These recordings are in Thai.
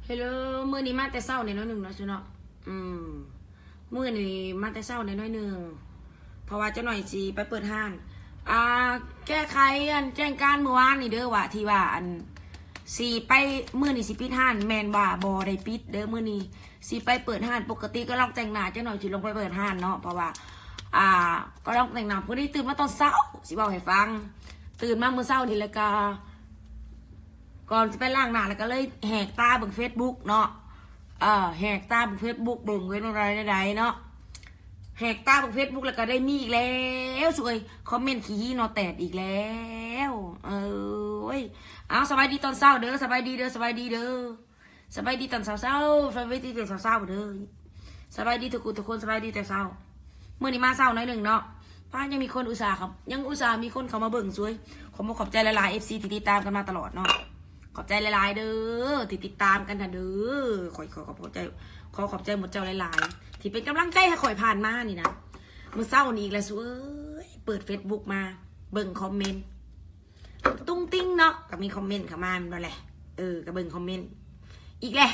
เฮลโลมื้อนี้มาแต่เช้าในน้อยหนึ่งเนาะจุเนาะอืมมื้อนี้มาแต่เช้าในน้อยหนึ่งเพราะว่าเจ้าหน่อยสิไปเปิดห้านแก้ไขแจ้งการเมื่อวานนี่เด้อว่าที่ว่าสิไปมื้อนี้สิปิดห้านแม่นว่าบ่ได้ปิดเด้อมื้อนี้สิไปเปิดห้านปกติก็ลองแต่งหน้าเจ้าหน่อยสิลงไปเปิดห้านเนาะเพราะว่าก็ลองแต่งหน้าพอดีตื่นมาตอนเช้าสิบอกให้ฟังตื่นมาเมื่อเช้านี่แล้วก็ก่อนจะไปล้างหน้าแล้วก็เลยแหกตาเบิ่งเฟซบุ๊กเนาะแหกตาเบิ่งเฟซบุ๊กเบิ่งไว้ตรงใดๆเนาะแหกตาเบิ่งเฟซบุ๊กแล้วก็ได้มีอีกแล้วสวยคอมเมนต์ขี้นอแตดอีกแล้วเอาสบายดีตอนเช้าเด้อสบายดีเด้อสบายดีเด้อสบายดีตอนเช้าสบายดีตอนเช้าเด้อสบายดีทุกคนสบายดีแต่เช้าเมื่อนี้มาเช้าหน่อยหนึ่งเนาะป้ายังมีคนอุตส่าห์ครับยังอุตส่าห์มีคนเข้ามาเบิ่งสวยขอบใจหลายๆ FC ที่ติดตามกันมาตลอดเนาะขอบใจหลายๆเด้อที่ติดตามกันนะเด้อขอบใจขอบใจหมดเจ้าหลายๆที่เป็นกำลังใจให้ข่อยผ่านมานี่นะเมื่อเช้านี้อีกแล้วสวยเปิด Facebook มาเบิ่งคอมเมนต์ตุ้งติ้งเนาะก็มีคอมเมนต์เข้ามานั่นแหละก็เบิ่งคอมเมนต์อีกแหละ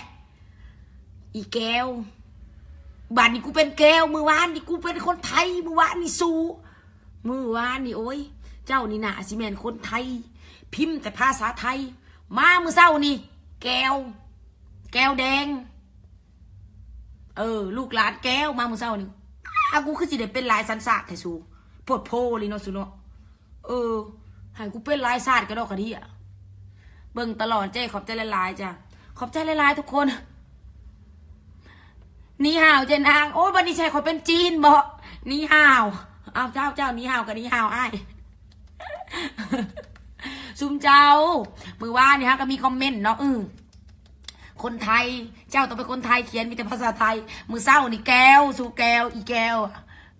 อีแก้วบ้านนี้กูเป็นแก้วมือวานนี่กูเป็นคนไทยมือวานนี่สูมือวานนี่โอ้ยเจ้านี่นะสิแมนคนไทยพิมพ์แต่ภาษาไทยมามือเศร้านี่แก้วแดงลูกหลานแก้วมามือเศร้านี่กูคือสิเด็เป็นลายสันสาดแต่สูปวดโพลีเนาะสูเนาะให้กูเป็นลายศาสตร์กระดอกกระดี่เบิ่งตลอดเจ้ขอบใจหลายๆจ้ะขอบใจหลายๆทุกคนนี่ห่าวเจนางโอ้ยบันนี้ชายขอเป็นจีนบอกนี่ห่าวเอาเจ้านี่ห่าวกับนี่ห่าวไอ้ซุมเจ้ามือว่านี่ฮะก็มีคอมเมนต์เนาะคนไทยเจ้าต้องเป็นคนไทยเขียนมีแต่ภาษาไทยมือเศร้านี่แก้วสู่แก้วอีแก้ว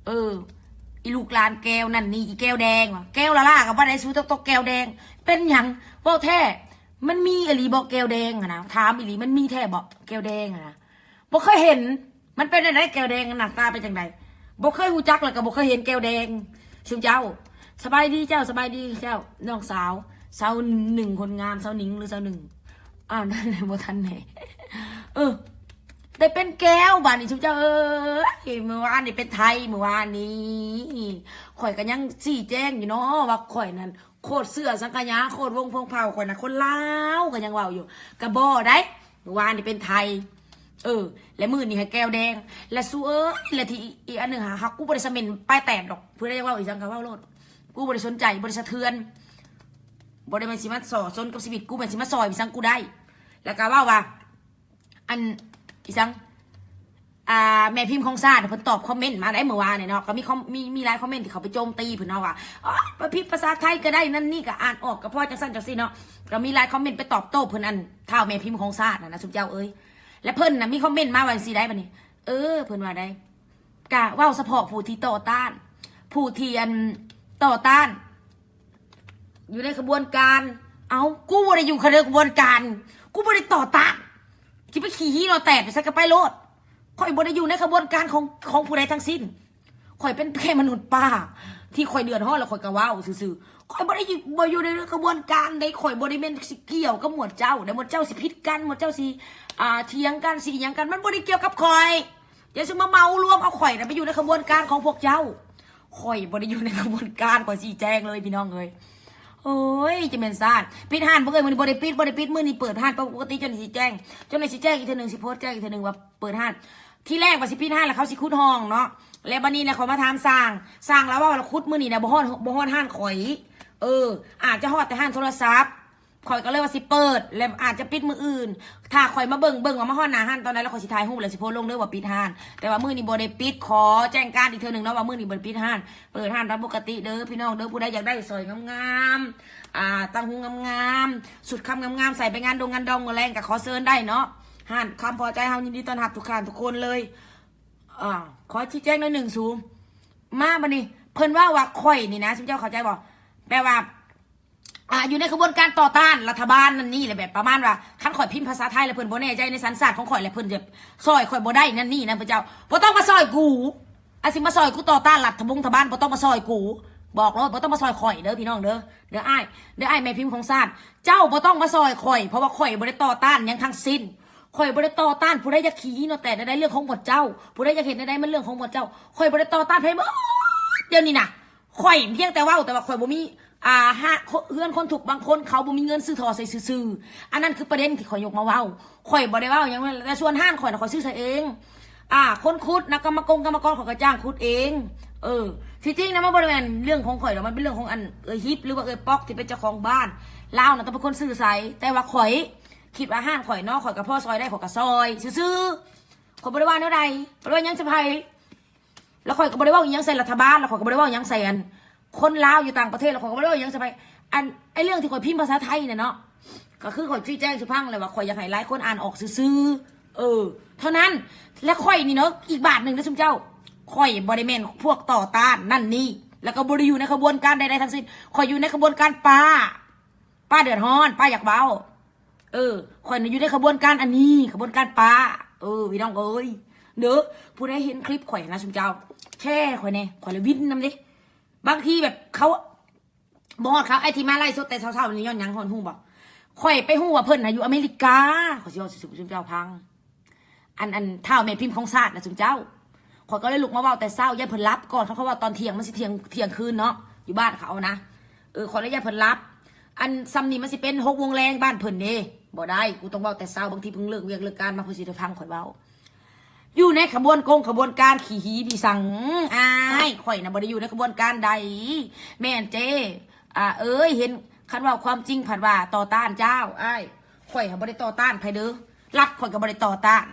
อีลูกหลานแก้วนั่นนี่อีแก้วแดงแก้วละล่ากับว่าได้สู้ตกแก้วแดงเป็นอย่างบอกแท้มันมีอลีบอกแก้วแดงอะนะถามอลีมันมีแท้บอกแก้วแดงอะนะบอกเคยเห็นมันเป็นอะไรแก้วแดงหน้าตาเป็นจังไดบอกเคยหูจักแล้วก็บอกเคยเห็นแก้วแดงชุมเจ้าสบายดีเจ้าสบายดีเจ้าน้องสาวหนึ่งคนงามสาวหนิงหรือสาวหนึ่งนั่นแหละโมทันไหนได้เป็นแก้วบ้านนี้ชุมเจ้าเมื่อวานนี่เป็นไทยเมื่อวานนี้ข่อยก็ยังชี้แจ้งอยู่เนาะว่าข่อยนั้นโคตรเสื้อสังขยาโคตรวงพงเผาข่อยนะคนลาวก็ยังเว้าอยู่กระบอกได้เมื่อวานนี่เป็นไทยและมือนี่ให้แก้วแดงและสู้และที่อีกอันหนึ่งหากูบริสมินป้ายแตกดอกเพื่อได้ว่าอีกสังกัดว่าโลดกูบริสนใจบริสะเทือนบริมันสิมาสอซนกับชีวิตกูมันสิมาซอยอีสังกูได้แล้วก็ว่าอันอีสังแม่พิมพ์ของซาเพิ่นตอบคอมเมนต์มาได้เมื่อวานเนี่ยเนาะก็มีหลายคอมเมนต์ที่เขาไปโจมตีเพิ่นเนาะว่าพิมพ์ภาษาไทยก็ได้นั่นนี่ก็อ่านออกก็พอจังซั่นจังซี่เนาะก็มีหลายคอมเมนต์ไปตอบโต้เพิ่นเท่าแม่พิมพ์ของซานะสุดเจ้าและเพิ่นน่ะมีคอมเมนต์มาว่าสิได้บัดนี้เพิ่นว่าได้กะว่าเฉพาะผู้ที่ต่อต้านผู้ที่ต่อต้านอยู่ในขบวนการกูบ่ได้อยู่ในขบวนการกูบ่ได้ต่อต้านที่ไปขี่ฮีโร่แตกไปซะก็ไปโลดข่อยบ่ได้อยู่ในขบวนการของผู้ใดทั้งสิ้นข่อยเป็นแค่มนุษย์ป้าที่ข่อยเดือดร้อนแล้วข่อยก็ว้าวซื่อๆข่อยบ่ได้อยู่ในขบวนการใดข่อยบ่ได้แม่นสิเกี่ยวกับหมวดเจ้าแต่หมวดเจ้าสิผิดกันหมวดเจ้าสิเถียงกันสิหยังกันมันบ่ได้เกี่ยวกับข่อยอย่าสิมาเมารวมเอาข่อยน่ะไปอยู่ในขบวนการของพวกเจ้าข่อยบ่ได้อยู่ในขบวนการข่อยสิแจ้งเลยพี่น้องเอ้ยโอ้ยจะเป็นซ่านปิดห้านบ่เคยมื้อนี้บ่ได้ปิดมื้อนี้เปิดห้านปกติจนสิแจ้งอีกเทื่อนึงสิโพสต์แจ้งอีกเทื่อนึงว่าเปิดห้านที่แรกว่าสิปิดห้านแล้วเขาสิขุดห้องเนาะแล้วบัดนี้เนี่ยเขามาถามสร้างแล้วว่าเราขุดมื้อนี้นะบ่ฮอดห้านข่อยอาจจะฮอดแต่ห้านโทรศัพท์ข่อยก็เลยว่าสิเปิดแล้วอาจจะปิดมื้ออื่นถ้าข่อยมาเบิ่งว่ามาฮอดหน้าห้านตอนนั้นแล้วข่อยสิถ่ายรูปแล้วสิโพสต์ลงเด้อว่าปิดห้านแต่ว่ามื้อนี้บ่ได้ปิดขอแจ้งการอีกเทื่อนึงเนาะว่ามื้อนี้บ่ได้ปิดห้านเปิดห้านตามปกติเด้อพี่น้องเด้อผู้ใดอยากได้สวยงามๆตังหูงามๆสุดคำงามๆใส่ไปงานดองแรงก็ขอเชิญได้เนาะห้านคำพอใจเฮายินดีต้อนรับทุกคนเลยขอชี้แจงหน่อย1ซูมมาบัดนี้เพิ่นว่าข่อยนี่นะซุมเจ้าเข้าใจบ่แปลว่าอยู่ในขบวนการต่อต้านรัฐบาลนั่นนี่แหละแบบประมาณว่าคันข่อยพิมพ์ภาษาไทยแล้วเพิ่นบ่แน่ใจในสันสาสตร์ของข่อยแล้วเพิ่นจะซอยข่อยบ่ได้นั่นนี่นะพระเจ้าบ่ต้องมาซอยกูสิมาซอยกูต่อต้านรัฐบาลบ่ต้องมาซอยกูบอกเลยบ่ต้องมาซอยข่อยเด้อพี่น้องเด้อเดี๋ยวอ้ายแม่พิมพ์ของชาติเจ้าบ่ต้องมาซอยข่อยเพราะว่าข่อยบ่ได้ต่อต้านหยังทั้งสิ้น ข่อยบริต่อต้านผู้ใดอยากขี้เนาะแต่ได้เรื่องของหมดเจ้าผู้ใดอยากเห็นได้มันเรื่องของหมดเจ้าข่อยบริต่อต้านไผหมดเดี๋ยวนี้นะข่อยเพียงแต่ว่าข่อยบ่มีเพื่อนคนถูกบางคนเขาบ่มีเงินซื้อทอใส่ซื้ออันนั้นคือประเด็นที่ข่อยยกมาเว้าข่อยบ่ได้เว้าอย่างนั้นแต่ส่วนห้านข่อยน่ะข่อยซื้อใส่เองคนคุดนะกรรมกรข่อยก็จ้างคุดเองที่จริงนะมันบริเวณเรื่องของข่อยหรอกมันเป็นเรื่องของอันฮิปหรือว่าป๊อกที่เป็นเจ้าของบ้านลาวน่ะต้องเป็นคนซื้อใส่แต่ว่าข่อยคิดว่าห้านข่อยเนาะข่อยกับพ่อซอยได้ข่อยกับซอยซื้อข่อยบริวารเท่าใดบริวารยังจะไพแล้วข่อยกับบริวารยังใส่รัฐบาลแล้วข่อยกับบริวารยังใส่อันคนลาวอยู่ต่างประเทศแล้วข่อยกับบริวารยังจะไพไอเรื่องที่ข่อยพิมพ์ภาษาไทยเนี่ยเนาะก็คือข่อยชี้แจงสุพังเลยว่าข่อยอยากให้หลายคนอ่านออกซื้อเท่านั้นและข่อยนี่เนาะอีกบาทหนึ่งนะซุมเจ้าข่อยบริเวณพวกต่อต้านนั่นนี่แล้วก็บริอยู่ในขบวนการใดๆทั้งสิ้นข่อยอยู่ในขบวนการป้าเดือดร้อนป้าอยากเบาข่อยอยู่ในขบวนการอันนี้ขบวนการป้าพี่น้องเอ้ยเด้อผู้ใดเห็นคลิปข่อยนะซุมเจ้าแค่ข่อยเนี่ยข่อยเลยวิ่งนำดิบางทีแบบเขาบอกเขาไอ้ที่มาไล่สดแต่เช้าๆนี่ย้อนยังหอนหูบอกข่อยไปหูว่าเพิ่นอยู่อเมริกาข่อยสิเอาซุมเจ้าพังอันเท่าแม่พิมพ์ของศาสตร์นะซุมเจ้าข่อยก็เลยลุกมาเว้าแต่เช้าย่าเพิ่นรับก่อนเขาว่าตอนเที่ยงมันสิเที่ยงคืนเนาะอยู่บ้านเขานะข่อยเลยย่าเพิ่นรับอันซ้ำนี่มันสิเป็น6 โมงแรงบ้านเพิ่นเด้บ่ได้กูต้องเว้าแต่เช้าบางทีเพิ่งเลิกเวียกเลิกการมาเพิ่นสิได้ฟังข่อยเว้าอยู่ในขบวนการขี่หีพี่สั่งข่อยน่ะบ่ได้อยู่ในขบวนการใดแม่นเจ้เห็นคันว่าความจริงผัดว่าต่อต้านเจ้าข่อยบ่ได้ต่อต้านไผเด้อรัฐข่อยก็บ่ได้ต่อต้าน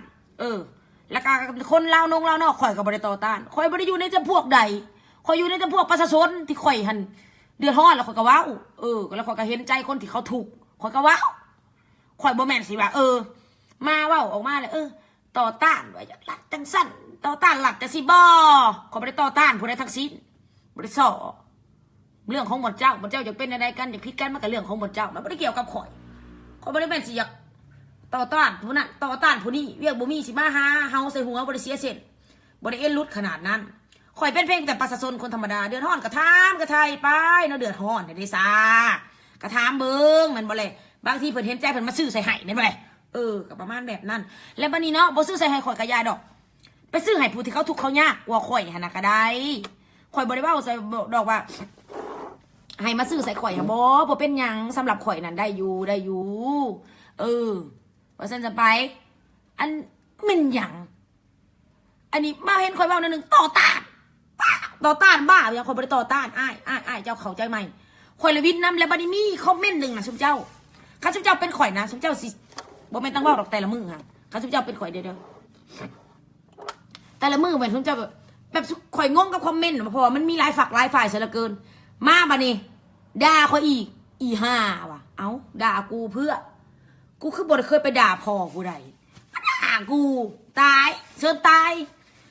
แล้วก็คนลาวนอกข่อยก็บ่ได้ต่อต้านข่อยบ่ได้อยู่ในจำพวกใดข่อยอยู่ในจำพวกประชาชนที่ข่อยหันเดือดร้อนแล้วข่อยก็เว้าแล้วข่อยก็เห็นใจคนที่เขาถูกข่อยก็เว้าข่อยบ่แม่นสิว่ามาเว้าออกมาเลยต่อต้านว่าจะรัฐจังสั่นต่อต้านหลักจะสิบ่ข่อยบ่ได้ต่อต้านผู้ใดทั้งสิ้นบ่ได้ส่อเรื่องของหมดเจ้าอยากเป็นอะไรกันอยากพิดกันมันก็เรื่องของหมดเจ้ามันไม่ได้เกี่ยวกับข่อยไม่ได้เป็นสิอยากต่อต้านผู้นั้นต่อต้านผู้นี้เรียกบ่มีสิมาหาเฮาใส่หัวบ่ได้เสียเส้นบ่ได้เอ็นรุดขนาดนั้นข่อยเป็นเพียงแต่ประชาชนคนธรรมดาเดือดร้อนกระทามกระไทยไปเนาะเดือดร้อนได้ซากระทามเบิ่งมันบ่เลยบางทีเพิ่นเห็นใจเพิ่นมาซื้อใส่ให้แม่นบ่เลยก็ประมาณแบบนั้นแล้วบัดนี้เนาะบ่ซื้อใส่ให้ข่อยก็ยาดอกไปซื้อให้ผู้ที่เขาทุกข์เขายากกว่าข่อยหั่นน่ะก็ได้ข่อยบ่ได้เว้าใส่ดอกว่าให้มาซื้อใส่ข่อยค่ะบ่เป็นหยังสำหรับข่อยนั่นได้อยู่ว่าฉันจะไปอันมันหยังอันนี้มาเห็นข่อยเว้าหนึ่งต่อต้านบ้าอย่างข่อยบ่ได้ต่อต้านอ้ายเจ้าเข้าใจไหมข่อยเลยวินนำแล้วบัดนี้มีคอมเมนต์นึงน่ะซุมเจ้าคันซุมเจ้าเป็นข่อยนะซุมเจ้าสิบ่แม่นต้องเว้าดอกแต่ละมื้อค่ะคันซุมเจ้าเป็นข่อยเด้อแต่ละมื้อเหมือนซุมเจ้าแบบข่อยงงกับคอมเมนต์เพราะว่ามันมีหลายฝักหลายฝ่ายซะเหลือเกินมาบัดนี้ด่าเขาอีห่าว่ะด่ากูเพื่อกูคือบ่ได้เคยไปด่าพ่อกูใดมาด่ากูตายเชิญตาย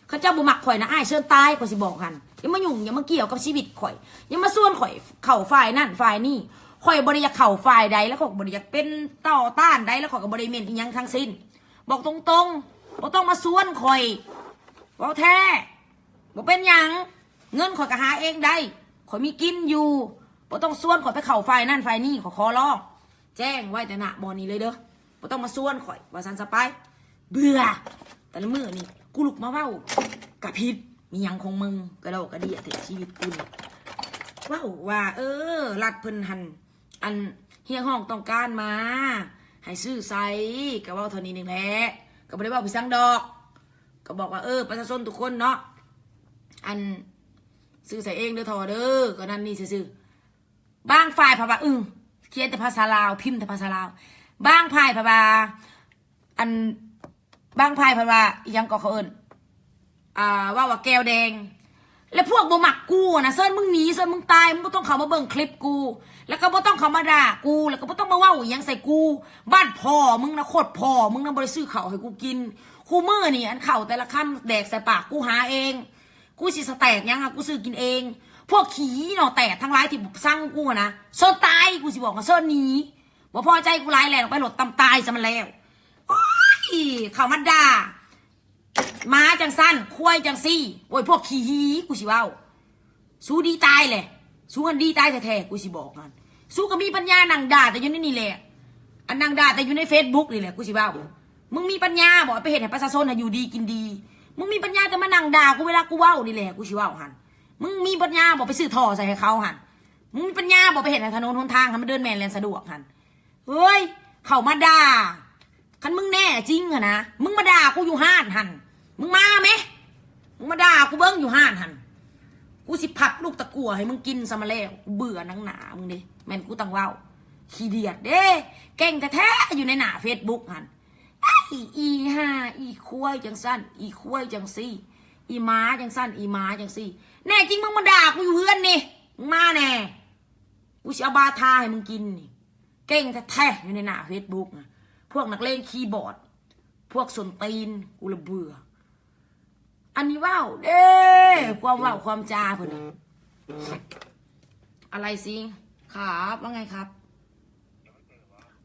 เขาเจ้าบ่มักข่อยนะเชิญตายข่อยสิบอกกันอย่ามายุ่งอย่ามาเกี่ยวกับชีวิตข่อยอย่ามาส่วนข่อยเข่าฝ่ายนั่นฝ่ายนี่ข่อยบ่ได้อยากเข่าฝ่ายใดแล้วข่อยบ่ได้อยากเป็นต่อต้านใดแล้วข่อยก็บ่ได้เม่นอีหยังทั้งสิ้นบอกตรงๆบ่ต้องมาส่วนข่อยเว้าแท้บ่เป็นหยังเงินข่อยก็หาเองได้ข่อยมีกินอยู่บ่ต้องส่วนข่อยไปเข่าฝ่ายนั่นฝ่ายนี่ขอร้องแจ้งไว้แต่หน้าบ่อนี้เลยเด้อบ่ต้องมาส่วนข่อยว่าซั่นซะไปเบื่อแต่ละมื้อนี่กูลุกมาเว้ากะผิดมีหยังของมึงกระโดดกระเดี่ยเถอะชีวิตกูนี่ว้าวว่ารัดเพิ่นหันอันเฮียห้องต้องการมาให้ซื้อใส่ก็เว้าเท่านี้นึงแหละก็บ่ได้เว้าไปสั่งดอกก็บอกว่าประชาชนทุกคนเนาะอันซื้อใส่เองเด้อทอเด้อก็นั่นนี่ซื่อบางฝ่ายพะว่าเขียนแต่ภาษาลาวพิมพ์แต่ภาษาลาวบางฝ่ายพะว่าบางฝ่ายพะว่ายังก็เขาว่าแก้วแดงแล้วพวกบ่มักกูนะเซิร์นมึงหนีเซิร์นมึงตายมึงบ่ต้องเข้ามาเบิ่งคลิปกูแล้วก็บ่ต้องเข้ามาด่ากูแล้วก็บ่ต้องมาเว้าอีหยังใส่กูบ้านพ่อมึงนะโคตรพ่อมึงนะบ่ได้ซื้อข้าวให้กูกินคู่มื้อนี่อันข้าวแต่ละคำแดกใส่ปากกูหาเองกูสิสแต็กยังกูซื้อกินเองพวกขี้เนาะแต่ทั้งหลายที่สั่งกูนะเซิร์นตายกูสิบอกว่าเซิร์นหนีบ่พอใจกูหลายแหล่ไปหลดตำตายซะมันแล้วโอ้ยเข้ามาด่าม้าจังสั้นควายจังซี่โอ้ยพวกขี้หีกูสิเว้าสู้ดีตายเลยสู้กันดีตายแท้ๆกูสิบอกกันสู้ก็มีปัญญานั่งด่าแต่อยู่นี่แหละอันนั่งด่าแต่อยู่ใน Facebook นี่แหละกูสิเว้า มึงมีปัญญาบอกไปเห็นให้ประชาชนอยู่ดีกินดีมึงมีปัญญาจะมานั่งด่ากูเวลากูเว้านี่แหละกูชิเว้าหันมึงมีปัญญาบอกไปซื้อท่อใส่ให้เขาหันมึงมีปัญญาบอกไปเห็นถนนหนทางให้มันเดินแมนแลนสะดวกหันเฮ้ยเขามาด่าคันมึงแน่จริงอะนะมึงมาด่ากูอยู่ห้านหันมึงมาไหมมึงมาด่ากูเบิ้งอยู่ห้านหันกูสิพับลูกตะกั่วให้มึงกินซะมาแล้วกูเบื่อนังหนามึงดิแม่นกูตังเว้าขี้เดียดเด้เก่งแท้ๆอยู่ในหน้าเฟซบุ๊กหันอีห่าอีคุ้ยจังสั้นอีคุ้ยจังซี่อีม้าจังสั้นอีม้าจังซี่แน่จริงมึงมาด่ากูอยู่เพื่อนนี่มึงมาแน่กูจะเอาบาทาให้มึงกินนี่เก่งแท้ๆอยู่ในหน้าเฟซบุ๊กนะพวกนักเลงคีย์บอร์ดพวกสนตีนกูละเบื่ออันนี้ว้าวเด้ความว้าวความจาเพื่อนอะไรสิครับว่าไงครับ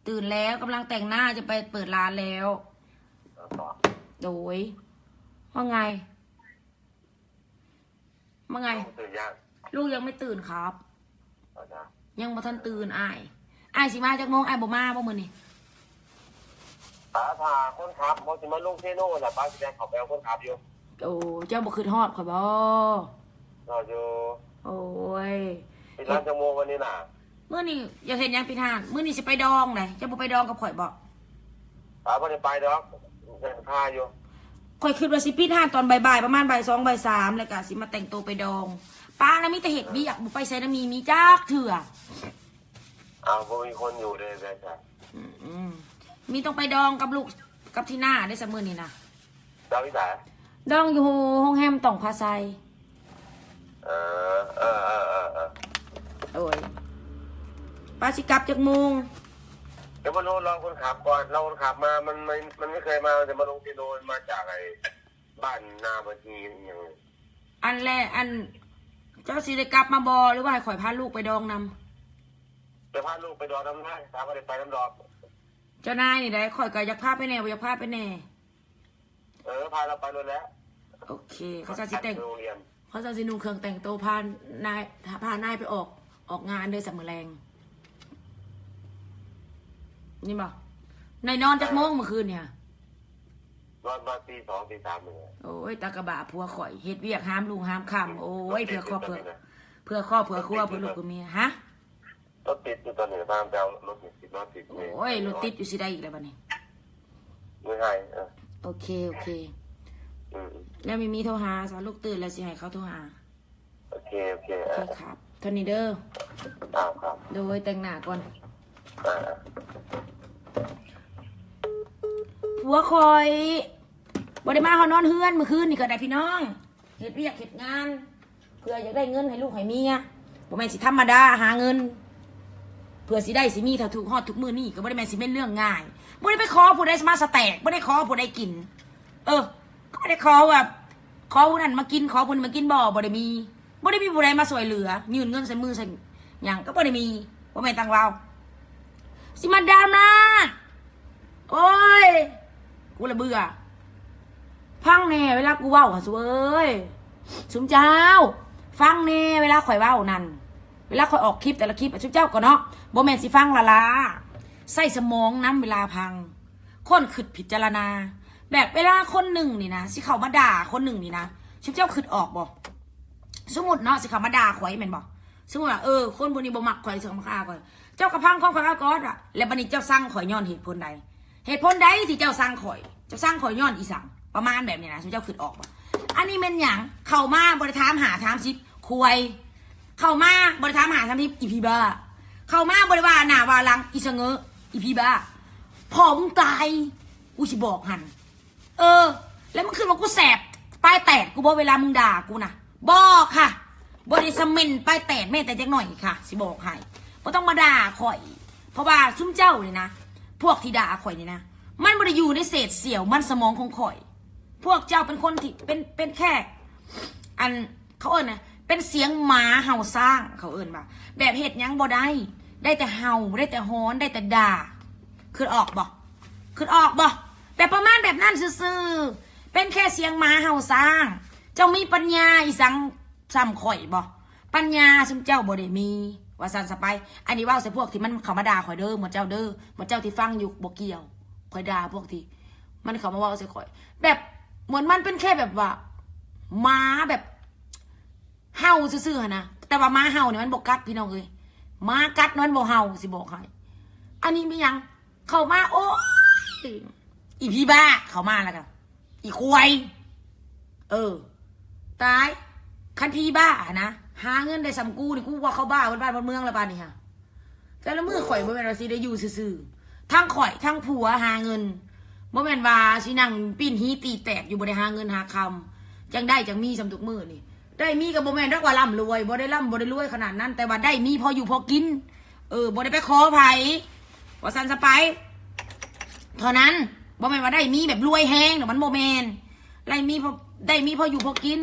ตื่นแล้วกำลังแต่งหน้าจะไปเปิดร้านแล้วโดยว่าไงลูกยังไม่ตื่นครับยังบ่ทันตื่นอ้ายสิมาจากโมงอ้ายบ่มาบ่มื้อนี้ป้าพาคนขับบ่สิมาลงเทโน่แหละป้าสิได้ขับไปเอาคนขับอยู่โอ้เจ้าบ่ขึ้นฮอดข่อยบ่รออยู่โอ้ยปิดร้านจังโมงวันนี้น่ะมื้อนี้อยากเห็นยังปิดห้านมื้อนี้สิไปดองได้เจ้าบ่ไปดองกับข่อยบ่ป้าบ่ได้ไปดอกพาอยู่ข่อยคิดว่าสิปิดห้านตอนบ่ายๆประมาณบ่าย2บ่าย3แล้วก็สิมาแต่งตัวไปดองป้าน่ะมีแต่เฮ็ดเวียกบ่ไปไสน่ะมีจักเถื่อบ่มีคนอยู่เลยแม่จ้ะมีต้องไปดองกับลูกกับที่หน้าได้เสมอนี่นะดองที่ไหนดองอยู่ห้องแฮมต่องพาไซโอ้ยปาสิกลับจากมุงเดี๋ยวมาลองคนขับก่อนเราคนขับมามันไม่เคยมาจะมาลงที่โดนมาจากไอ้บ้านนาบันีอย่างอันแรกอันเจ้าสิได้กลับมาบอหรือว่าให้ข่อยพาลูกไปดองนำจะพาลูกไปดองน้ำได้ตามไปไปน้ำดอกเจ้านายนี่ได้ข่อยก็อยากพาไปแน่อยากพาไปแน่พาเราไปเลยแล้วโอเคเขาจะสิแต่งเขาจะสินุ่งเครื่องแต่งโตพานายไปออกงานเดือนสัมมแรงนี่บอกนายนอนจากโมงเมื่อคืนเนี่ยนอนมาตี2ตี3เลยโอ้ยตากระบะผัวข่อยเฮ็ดเวียกห้ามลุงห้ามคำโอ้ยเพื่อครอบเพื่อครัวเพื่อลูกกับเมียฮะรถติดอยู่ตอนนี้ตามแถวรถติดโอ้ยรถติดอยู่สิได้อีกแล้วบ้านี้ไม่ให้โอเคแล้วมีโทรหาสาวลูกตื่นแล้วสิให้เขาโทรหาโอเคครับทอนนี้เด้อครับโดยแต่งหน้าก่อนผัวคอยบริมาเขานอนเฮือนเมื่อคืนนี่ก็ได้พี่น้องเฮ็ดเวียกเฮ็ดงานเพื่ออยากได้เงินให้ลูกให้เมียบ่แม่นสิธรรมดาหาเงินเพื่อสิได้สิมีถ้าถูกฮอดทุกมื้อนี่ก็บ่ได้แม่นสิเป็นเรื่องง่ายบ่ได้ไปขอผู้ใดมาสแต็กบ่ได้ขอผู้ใดกินก็ไม่ได้ขอแบบขอผู้นั้นมากินขอผู้นี้มากินบ่ได้มีผู้ใดมาช่วยเหลือยื่นเงินใส่มือใส่หยังก็บ่ได้มีบ่แม่นตังเราสิมาดาวนะโอ้ยกูละเบื่อฟังแน่เวลากูเว้าค่ะสุเอ้ยสุมเจ้าฟังแน่เวลาข่อยเว้านั่นเวลาข่อยออกคลิปแต่ละคลิปสุมเจ้าก็เนาะบ่แม่นสิฟังละใส่สมองน้ำเวลาพังคนคิดพิจารณาแบบเวลาคนหนึ่งนี่นะสิเขามาด่าคนหนึ่งนี่นะชุบเจ้าคิดออกบ่สมมุติเนาะสิเขามาด่าข่อยแม่นบ่สมมุติว่าคนพวกนี้บ่มักข่อยสิเขามาฆ่าข่อยเจ้ากระพังของข่อยก็อ่ะแล้วบัดนี้เจ้าสั่งข่อยย้อนเหตุผลใดที่เจ้าสั่งข่อยย้อนอีสังประมาณแบบนี้นะชุบเจ้าคิดออกบ่อันนี้เป็นหยังเข้ามาบ่ได้ถามหาถามซิคุยเข้ามาบ่ได้ถามหาถามซิอีพีบ้าเข้ามาบ่ได้ว่าหน้าว่าหลังอีสะเงออีพีบ้าพ่อมึงตายกูสิบอกหั่นแล้วมันคือว่ากูแสบปลายแตกกูบอกเวลามึงด่ากูนะบอกค่ะบริสมินปลายแตกแม่แต่จังหน่อยค่ะสิบอกให้บ่ต้องมาด่าข่อยเพราะว่าซุ่มเจ้าเลยนะพวกที่ด่าข่อยนี่นะมันบ่ได้อยู่ในเศษเสี้ยวมันสมองของข่อยพวกเจ้าเป็นคนที่เป็นแค่อันเขาเอิ้นนะเป็นเสียงหมาเห่าสร้างเขาเอิ้นว่าแบบเฮ็ดยังบ่ได้แต่เห่าได้แต่ฮ้อนได้แต่ด่าคือออกบ่แบบประมาณแบบนั้นซื่อๆเป็นแค่เสียงหมาเห่าสร้างเจ้ามีปัญญาอีสังซ้ำข่อยบ่ปัญญาซุมเจ้าบ่ได้มีว่าซั่นซะไปอันนี้ว่าใส่พวกที่มันเข้ามาด่าข่อยเด้อหมดเจ้าที่ฟังอยู่บ่เกี่ยวข่อยด่าพวกที่ มันเขามาว่าใส่ข่อย แบบเหมือนมันเป็นแค่แบบว่าม้าแบบเห่าซื่อๆนะแต่ว่าม้าเห่าเนี่ยมันบอกกัดพี่น้องเลยม้ากัดมันบอกเห่าสิบอกให้อันนี้ไม่ยังเข้ามาโอ้ยอีพี่บ้าเข้ามาแล้วกันอีควายตายคันพี่บ้านะหาเงินได้สำกูนี่กูว่าเขาบ้าบ้านเมืองแล้วบ้านนี่ฮะแต่ละมือข่อยบ่แม่นว่าสิได้อยู่ซื่อๆทั้งข่อยทั้งผัวหาเงินบ่แม่นว่าสินั่งปิ้นหีตีแตกอยู่บ่ได้หาเงินหาคำจังได้จังมีสำทุกมือนี่ได้มีกับบ่แม่นรักว่าร่ำรวยบ่ได้ร่ำบ่ได้รวยขนาดนั้น แต่ว่าได้มีพออยู่พอกินบ่ได้ไปขอไผว่าซันสไปเท่านั้นบ่แม่นว่าได้มีแบบรวยแฮงเดี๋ยวมันบ่แม่นได้มีพออยู่พอกิน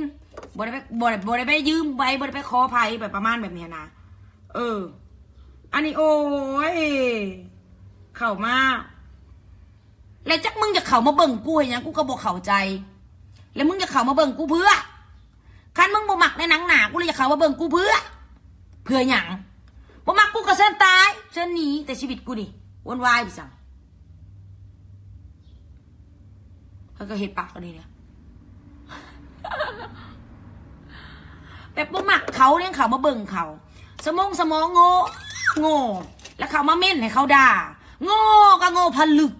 บ่ได้ไปยืมไปบ่ได้ไปขอไผแบบประมาณแบบนี้นะอันนี้โอ้ยเข้ามาแล้วจักมึงจะเข้ามาเบิ่งกูอย่างกูก็บ่เข้าใจแล้วมึงจะเข้ามาเบิ่งกูเพื่อคันมึงบ่มักในหนังหนากูเลยจะเข้ามาเบิ่งกูเพื่อหยังบ่มักกูก็เส้นตายเส้นหนีแต่ชีวิตกูนี่วนวายไปสั่งเขาก็เห็ดปากกันนี่เนี่ยแบบบ่มักเขาเนี่ยเขามาเบิ่งเขาสมองโง่แล้วเขามาเม่นให้เขาด่าโง่ก็โง่ผลึก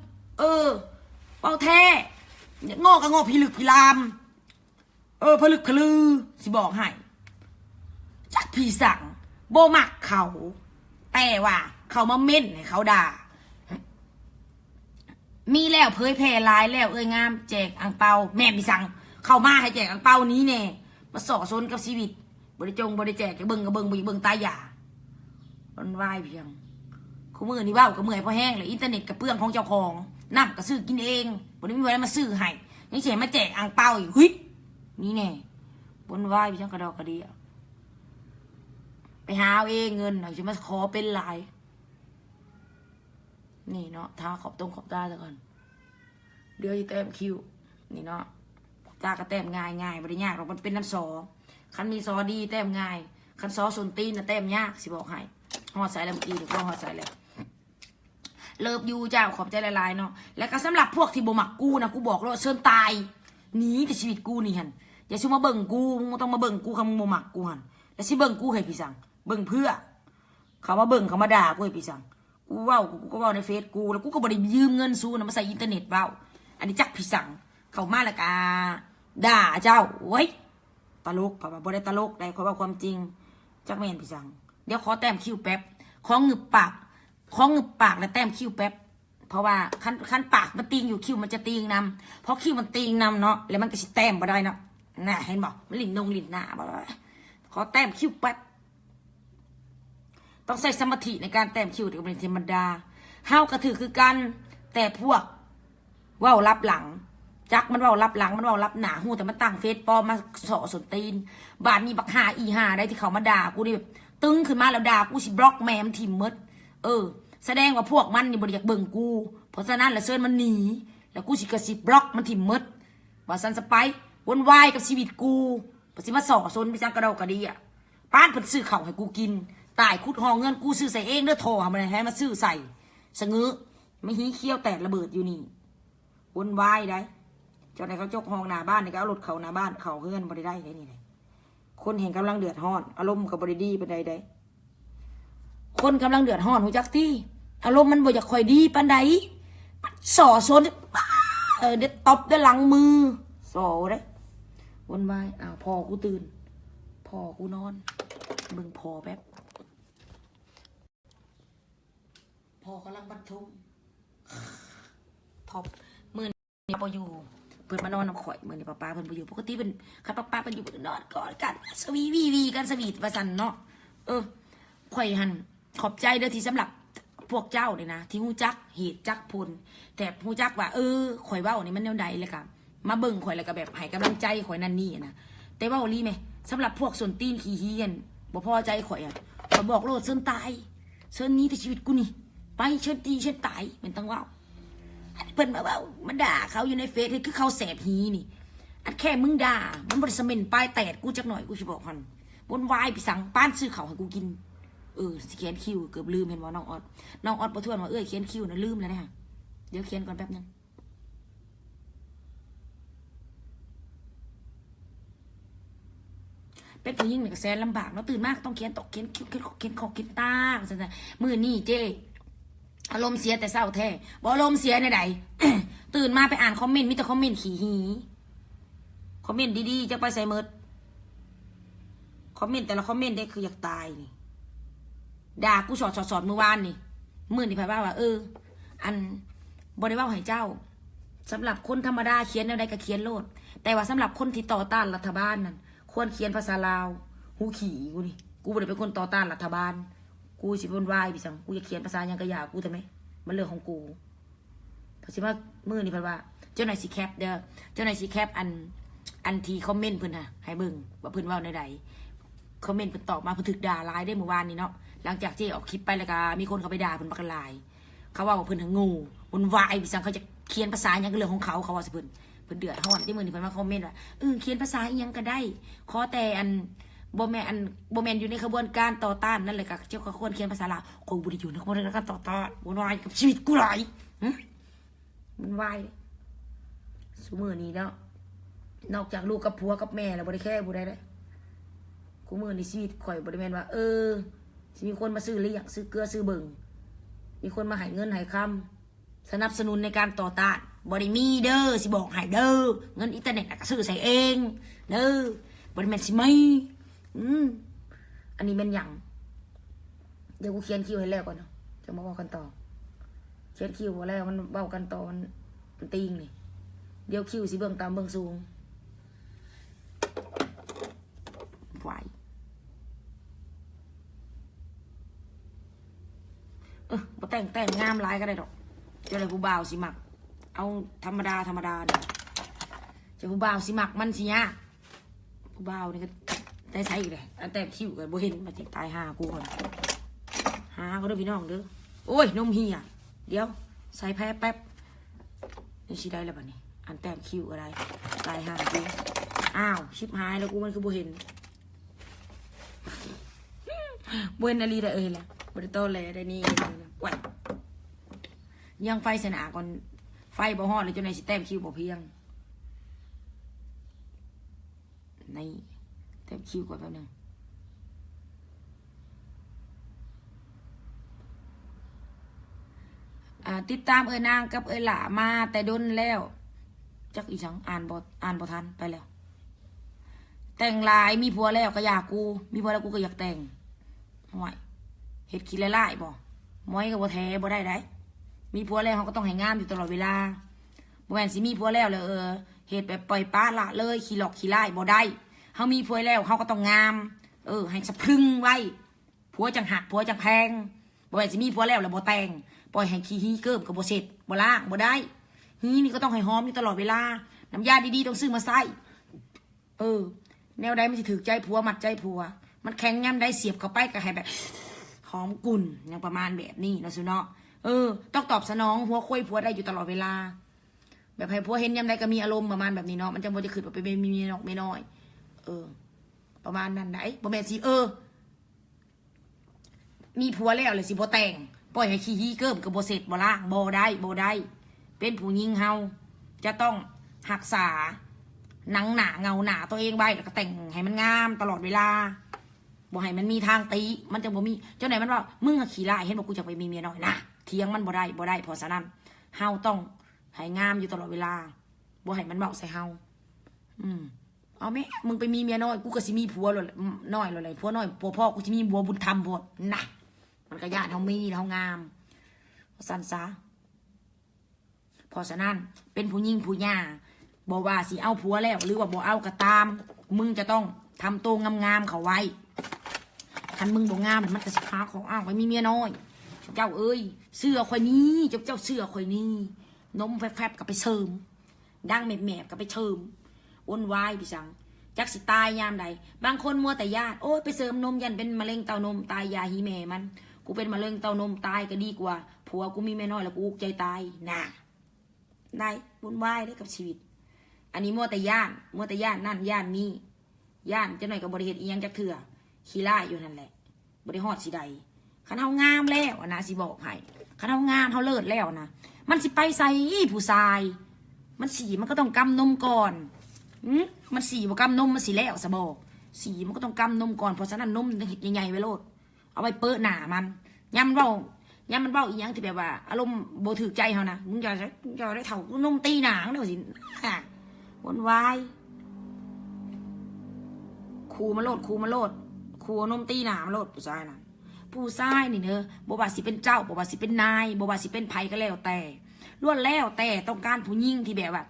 เป้าแท้โง่ก็โง่พิลึกพิลามผลึกพลือสิบอกให้จักพี่สั่งโบมักเขาแต่ว่าเขามาเม่นให้เขาด่ามีแล้วเผยแพร่ลายแล้วงามแจกอังเปาแม่พี่สั่งเข้ามาให้แจกอังเปานี้แน่มาส่อซนกับชีวิตบริแจกจะเบิ่งกับเบิ่งตายหยามันวายเพียงคู่มือนี่ว่าวกับเมื่อยพอแห้งเลยอินเทอร์เน็ตกับเปลืองของเจ้าของน้ำก็ซื้อกินเองบริมีอะไรมาซื้อให้ยังเฉยมาแจกอังเปาอยู่เฮ้ยนี่แน่บนวายพี่ช่างกระดอกกระเดียไปหาเอาเองเงินหน่อยจะมาขอเป็นลายนี่เนาะทาขอบตรงขอบตาซะก่อนเดี๋ยวจะเต็มคิวนี่เนาะจากระแต้มง่ายบริยากเรามันเป็นน้ำซอคันมีซอดีแต้มง่ายคันซอส่วนตีนนะแต้มยากสิบอกให้ห่อใส่แล้วเมื่อกี้เดี๋ยวก็ห่อใส่แล้วเลิฟยูเจ้าขอบใจละลายเนาะแล้วก็สำหรับพวกที่บ่มักกูนะกูบอกเลยเชิญตายหนีแต่ชีวิตกูนี่หันอย่าชิมาเบิ่งกูมึงต้องมาเบิ่งกูคำมึงบ่มักกูหันแล้วสิเบิ่งกูให้พี่สั่งเบิ่งเพื่อเขามาเบิ่งเขามาด่ากูให้พี่สั่งกูเว้ากูก็เว้าในเฟซกูแล้วกูก็บ่ได้ยืมเงินซูนะมาใส่อินเทอร์เน็ตเว้าอันนี้จักพี่สั่งเข้ามาแล้วก็ด่าเจ้าโว้ยตลกเขาบ่ได้ตลกได้ขอว่าความจริงจักแม่นพี่สั่งเดี๋ยวขอแต้มคิวแป๊บของงึบปากแล้วแต้มคิวแป๊บเพราะว่าขั้นปากมันตีงอยู่คิวมันจะตีงนำเพราะคิวมันตีงนำเนาะแล้วมันก็สิแต้มบ่ได้เนาะน่ะเห็นบอกมันหลินหน้าบ่ได้ขอแต้มคิวแป๊บต้องใส่สมาธิในการแต้มคิวถึงเป็นธรรมดาเฮากระถือคือกันแต่พวกว่าวรับหลังจักมันว่าวรับหลังมันว่าวรับหนาหูแต่มันตั้งเฟซปลอมมาสอสนตีนบาดนี้บักหาอีหาได้ที่เขามาด่ากูนี่แบบตึงขึ้นมาแล้วด่ากูสิบล็อกแมมทีมมดแสดงว่าพวกมันนี่บริอยากเบิ่งกูเพราะฉะนั้นแล้วเซิร์นมันหนีแล้วกูสิกระสิบล็อกมันทีมมดว่าซันสไปวนวายกับชีวิตกูปสิมาสอซนไปจังกระเดากระดีป้านเพิ่นซื้อข้าวให้กูกินตายคุดห้องเงินกูซื้อใส่เองเด้อโทรหามันให้มาซื้อใส่สะงื้อไม่หีเขี้ยวแตกระเบิดอยู่นี่วนวายได้เจ้าไหนเขาจกห้องหน้าบ้านนี่ก็เอารถเขาหน้าบ้านเขาเฮือนบ่ได้ได้นี่เลยคนเห็นกำลังเดือดร้อนอารมณ์กับบริดีเป็นใดคนกำลังเดือดร้อนหูจักที่อารมณ์มันบ่อยากคอยดีปันใดส่อโซนเด็ดตบได้หลังมือส่อได้วนวายพอกูตื่นพอกูนอนมึงพอแป๊บพอกำลังบรรทุกท็อปมือนี่พออยู่เปิดมานอนน้ำข่อยมือนี่ป้าเพิ่นไปอยู่ปกติเป็นคันป้าเป็นอยู่นอนกอดกันสวีกันสวีทประสันเนาะข่อยหันขอบใจเด้อที่สำหรับพวกเจ้าเลยนะที่หูจักเหตุจักพลแต่หูจักว่าข่อยเว้านี่มันแนวใดเลยค่ะมาเบิ่งข่อยแล้วก็แบบให้กำลังใจข่อยนั่นนี่นะแต่เว้าลีไหมสำหรับพวกส่วนตีนขี้เฮียนบ่พอใจข่อยข่อยบอกโลดเชิญตายเชิญนี้แต่ชีวิตกูนี่ไปเชิญตีเชิญตายเป็นตั้งว่าเพิ่นมาว่ามันด่าเขาอยู่ในเฟซคือเขาแสบหีนี่อันแค่มึงด่ามันบริสเมนปลายแตดกูจักหน่อยกูจะบอกมันบนวายไปสั่งป้านซื้อเขาให้กูกินสเขียนคิวเกือบลืมเห็นว่าน้องออดประทวนว่าเขียนคิวนะลืมแล้วนะเดี๋ยวเขียนก่อนแป๊บนึง เป็นผู้หญิงเนี่ยก็แสนลำบากเนาะตื่นมากต้องเขียนตกเขียนคิ้วเขียนขอเขียนคอเขียนตาสันๆมือนี่เจ้อารมณ์เสียแต่เศร้าแท้บ่อารมณ์เสียในใด ตื่นมาไปอ่านคอมเมนต์มีแต่คอมเมนต์ขี้หีคอมเมนต์ดีๆจะไปใส่เมิดคอมเมนต์แต่ละคอมเมนต์ได้คืออยากตายนี่ด่ากูสอดเมื่อวานนี่มื่อนี่ไผว่าอันบริว่าให้เจ้าสำหรับคนธรรมดาเขียนอะไรก็เขียนโลดแต่ว่าสำหรับคนที่ต่อต้านรัฐบาลนั่นควรเขียนภาษาลาวหูขี่กูนี่กูบ่ได้เป็นคนต่อต้านรัฐบาลกูสิเป็นวายพี่สังกูจะเขียนภาษายังกระยากูทำไมมันเรื่องของกูเพราะฉะนั้นมื่อนี่ไผว่าเจ้าหน่อยสิแคปเด้อเจ้าหน่อยสิแคปอันทีคอมเมนต์เพิ่นฮะให้เบิ่งว่าเพิ่นว่าในใดคอมเมนต์เพิ่นตอบมาเพิ่นถึกด่าหลายได้เมื่อวานนี้เนาะหลังจากที่ออกคลิปไปแล้วก็มีคนเขาไปด่าเพิ่นบักหลายเขาว่าเพิ่นทั้งงูมันวายพี่สังเขาจะเขียนภาษาอย่างเรื่องของเขาว่าสิเพิ่นเดือดร้อนที่มือนี่เพิ่นมาคอมเมนต์ว่าเขียนภาษาอีหยังก็ได้ขอแต่บ่แม่นอยู่ในขบวนการต่อต้านนั่นแหละก็เจ้าก็ควรเขียนภาษาลาวกูบ่ได้อยู่ในขบวนการต่อต้านบ่วายกับชีวิตกูหลายมันวายซุมื้อนี้เนาะนอกจากลูกกับผัวกับแม่แล้วบ่ได้แค่บ่ได้เลยกูมื้อนี้ชีวิตข่อยบ่ได้แม่นว่าสิมีคนมาซื้อเลี้ยงซื้อเกลือซื้อเบิ่งมีคนมาให้เงินให้คำสนับสนุนในการต่อต้านบริมีเด้อสิบอกให้เด้อเงินอินเทอร์เน็ตก็ซื้อใส่เองเด้อบริแมนสิไม่อันนี้เป็นอย่างเดี๋ยวกูเขียนคิวให้แล้วก่อนเนาะจะมาบอกกันต่อเขียนคิวพอแล้วมันเบ้ากันต่อมันตีงนี่เดี๋ยวคิวสิเบื้องตามเบื้องสูงไหวบ่แต่งงามร้ายก็ได้ดอกเจ้าเลยผู้บ่าวสิมักเอาธรรมดาเนี่ยเจ้าผู้บ่าวสิมักมันสิยากผู้บ่าวนี่ก็ได้ใช้อีกเลยอันแต่คิวกันบ่เห็นมาติตายหากูก่อนหาก็เด้อพี่น้องเด้อโอ้ยนมเฮียเดี๋ยวใส่แพ้แป๊บนี่สิได้แล้วบัดนี้อันแต่คิวอะไรตายหากูอ้าวชิบหายแล้วกูมันคือบ่เห็นบ่เห็นอะไรได้แหละบ่ได้โตเลยได้นี่กวดยังไฟสนาก่อนไฟบ่ฮอดเลยจนในสิแต้มคิวบ่เพียงนี่แต้มคิวก่อนแป๊บนึงติดตามนางกับหล่ามาแต่ดนแล้วจักอีสังอ่านบ่ทันไปแล้วแต่งลายมีผัวแล้วก็อยากกูมีผัวแล้วกูก็อยากแต่งห่วยเฮ็ดขี้ไล่ๆบ่ม้อยก็บ่แท้บ่ได้มีผัวแล้วเขาก็ต้องให้งามอยู่ตลอดเวลาบ่แม่นสิมีผัวแล้วเลยเฮ็ดแบบปล่อยป้าละเลยขี้หลอกขี้ไล่บ่ได้เฮามีผัวแล้วเขาก็ต้องงามให้สะพรึงไว้ผัวจังหักผัวจังแพงบ่แม่นสิมีผัวแล้วบ่แต่งปล่อยให้ขี้ฮีเกิบก็บ่เสร็จบ่ล้างบ่ได้ฮีนี่ก็ต้องให้หอมอยู่ตลอดเวลาน้ำยาดีๆต้องซื้อมาใส่แนวใดมันสิถูกใจผัวมัดใจผัวมันแข็งย่ำได้เสียบเข้าไปก็ให้แบบหอมกุ่นอย่างประมาณแบบนี้นะสุเนาะต้องตอบสนองหัวคุยผัวได้อยู่ตลอดเวลาแบบให้ผัวเห็นย่ำได้ก็มีอารมณ์ประมาณแบบนี้เนาะมันจะบ่จะขึ้นไปมีนอกไม่น้อยประมาณนั้นได้บ่แม่นสิมีผัวแล้วเลยสิบ่แต่งปล่อยให้ขี้ฮีเกิมกับบ่เสร็จบ่ล้างบ่ได้เป็นผู้หญิงเฮาจะต้องรักษาหนังหนาเงาหนาตัวเองไว้แล้วก็แต่งให้มันงามตลอดเวลาบ่ให้มันมีทางตีมันจะบ่มีเจ้าไหนมันว่ามึงอะขี้ร้ายเห็นบอกกูจะไปมีเมียน้อยนะเถียงมันบ่ได้เพราะฉะนั้นเฮาต้องให้งามอยู่ตลอดเวลาบ่ให้มันเบาใส่เฮาเอาไหมมึงไปมีเมียน้อยกูก็สิมีผัวเลยน้อยเลยผัวน้อยพ่อกูสิมีบัวบุญธรรมพดนะมันก็ญาติเฮามีเฮางามสั้นซะเพราะฉะนั้นเป็นผู้หญิงผู้หญิงบอกว่าสิเอาผัวแล้วหรือว่าบอกเอาก็ตามมึงจะต้องทำตัวงามๆเขาไว้คันมึงบอกงามมันก็สิพาของอ้าวไปมีเมียน้อยเจ้าเสื้อข่อยนี้เจ้าเสื้อข่อยนี้นมแฟบๆกับไปเชิมดังแหมบๆกับไปเชิมอ้นวายพี่สังจักสิตายยามใดบางคนมัวแต่ญาติโอ้ยไปเสริมนมยันเป็นมะเร็งเต้านมตายยาฮีแม่มันกูเป็นมะเร็งเต้านมตายก็ดีกว่าผัวกูมีเมียน้อยแล้วกูใจตายน่ะได้วุ่นวายได้กับชีวิตอันนี้มัวแต่ย่านนั่นย่านนี้ย่านจะหน่อยกับบริเหตุอียังจักเถื่อขี้ล่าอยู่นั่นแหละบริหอดสีใดขันเฮางามแล้วนะสิบอกให้ขันเฮางามเฮาเลิศแล้วนะมันสิไปใส่ผู้ชายมันสีมันก็ต้องกำนมก่อนมันสีบ่กำนมมันสีแล้วสะบอก สีมันก็ต้องกำนมก่อนเพราะฉะนั้นนมต้องเห็ดใหญ่ๆไว้โลดเอาไว้เปิดหน้ามันย้ำมันเบ้าอีกอย่างที่แบบว่าอารมณ์โบถือใจเขานะมึงจะได้เถ่านมตีหนังเดี๋ยวสิวนวายครูมาโลดครูนมตีหนามาโลดผู้ชายนะผู้ชายนี่เนอะบว่าสิเป็นเจ้าบว่าสิเป็นนายบว่าสิเป็นไผก็แล้วแต่ล้วนแล้วแต่ต้องการผู้หญิงที่แบบว่า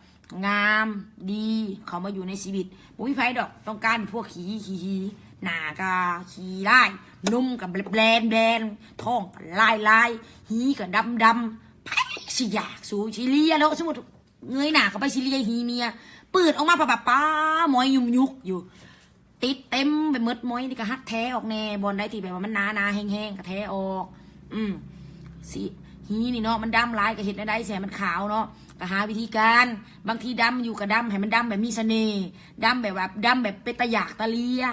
งามดีเขามาอยู่ในชีวิตบุ้ยไผดอกต้องการพวกขี้หนากาขี้ไล่นุ่มกับแบรนท้องกับลายหีกับดำไผสิอยากสู้ชิเลียแล้วสมมติเงยหน้าเขาไปชิเลียหีเมียเปิดออกมาป้าหมอยยุ่มยุกอยู่ติดเต็มไปหมดม้อยนี่ก็ฮัดแท้ออกแน่บอลได้ที่แบบว่ามันหนาแห้งๆก็แท้ออกสิหีนี่เนาะมันดำลายก็เห็นได้แสมันขาวเนาะก็หาวิธีการบางทีดำอยู่กับดำให้มันดำแบบมีเสน่ห์ดำแบบเป็นตะหยากตะเลีย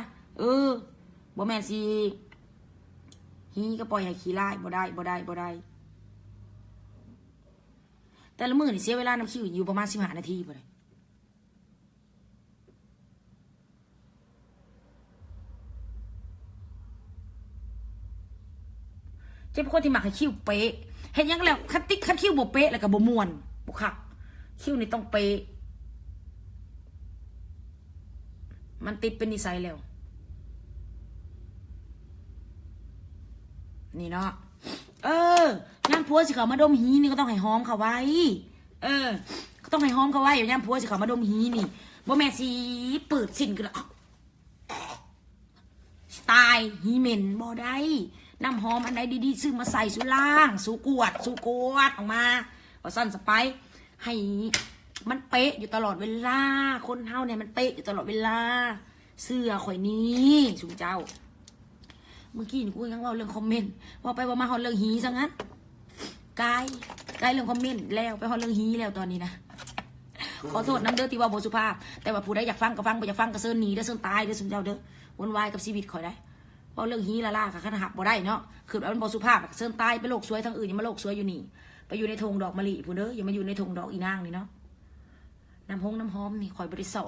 บ่แม่นสิหีก็ปล่อยให้ขี้ไล่บ่ได้แต่ละมื้อนี่เสียเวลาน้ำคิวอยู่ประมาณ15 นาทีบ่ได้เจ้าเป็นคนที่มักให้คิ้วเป๊ะเห็นยังแล้วคันคิ้วบ่เป๊ะแล้วก็บ่ม่วนบ่คักคิ้วนี่ต้องเป๊ะมันติดเป็นนิสัยแล้วนี่เนาะย่ามผัวสิเขามาดมหีนี่ก็ต้องให้หอมเขาไว้ก็ต้องให้หอมเขาไว้ย่ามผัวสิเขามาดมหีนี่บ่แม่สิเปิดสินกันละตายหีเหม็นบ่ได้น้ำหอมอันไหนดีๆซื้อมาใส่สู่ล่างสู่กวดออกมาว่าสั้นสไปให้มันเป๊ะอยู่ตลอดเวลาคนเฮาเนี่ยมันเป๊ะอยู่ตลอดเวลาเสื้อข่อยนี้สุเจ้าเมื่อกี้นี่กูยังว่าเรื่องคอมเมนต์ว่าไปว่ามาฮอดเรื่องหีซะงั้นกายเรื่องคอมเมนต์แล้วไปฮอดเรื่องหีแล้วตอนนี้นะขอโทษน้ำเด้อที่ว่าบ่สุภาพแต่ว่าผู้ใดอยากฟังก็ฟังบ่อยากฟังก็เซิร์นหนีเด้อเซิร์นตายเด้อสุเจ้าเด้อวนวายกับชีวิตข่อยได้เพราะเรื่องฮีละล่าค่ะขนาดหักบ่ได้เนาะคือมันบ่สุภาพเซิร์นตายไปโลกสวยทั้งอื่นยังมาโลกสวยอยู่นี่ไปอยู่ในธงดอกมะลิผู้เด้ออย่ามาอยู่ในธงดอกอีนางนี่เนาะน้ำหอมนี่ข่อยบริสอ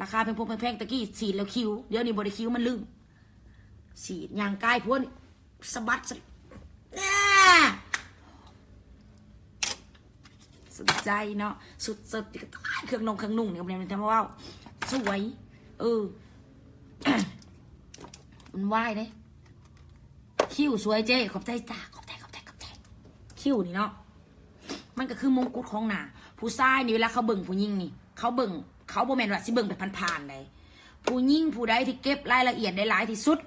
ราคาแพงตะกี้สีดแล้วคิ้วเดี๋ยวนี้บริคิ้วมันลึงสีดยางกายพวนสะบัดสุดใจเนาะสุดเครื่องนุ่งเนี่ยมันทำว่าสวยมันไหวเด้คิ้วสวยเจ๊ขอบใจจ้าขอบใจคิ้วนี่เนาะมันก็คือมงกุฎของหน้าผู้ชายนี่เวลาเขาเบิ่งผู้หญิงนี่เขาบ่แม่นว่าสิเบิ่งแบบผ่านๆเลยผู้หญิงผู้ใดที่เก็บรายละเอียดได้หลายที่สุด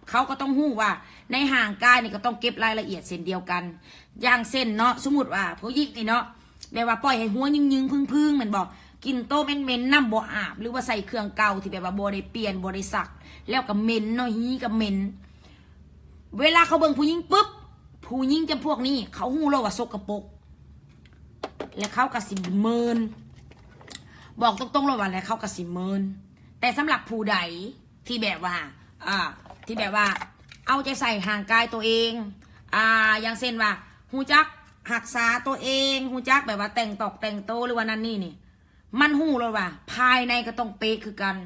เขาก็ต้องรู้ว่าในห่างกายนี่ก็ต้องเก็บรายละเอียดเส้นเดียวกันอย่างเส้นเนาะสมมติว่าผู้หญิงนี่เนาะแบบว่าปล่อยให้หัวยึงพึ่งเหมือนบอกกินโตเหม็นน้ำบ่อาบหรือว่าใส่เครื่องเก่าที่แบบว่าบ่ได้เปลี่ยนบ่ได้ซักแล้วก็เหม็นเนาะฮีก็เหม็นเวลาเขาเบิ่งผู้หญิงปุ๊บผู้หญิงจำพวกนี้เขาหู้แล้วว่าสกปรกและเขากระสิเมินบอกตรงๆเลยว่าแล้วเขากระสิเมินแต่สำหรับผู้ใดที่แบบว่าเอาใจใส่ห่างกายตัวเองอย่างเช่นว่าหูจักหักษาตัวเองหูจักแบบว่าแต่งโตหรือว่านั่นนี่มันหูเลยว่าภายในก็ต้องเป๊ะคือกัน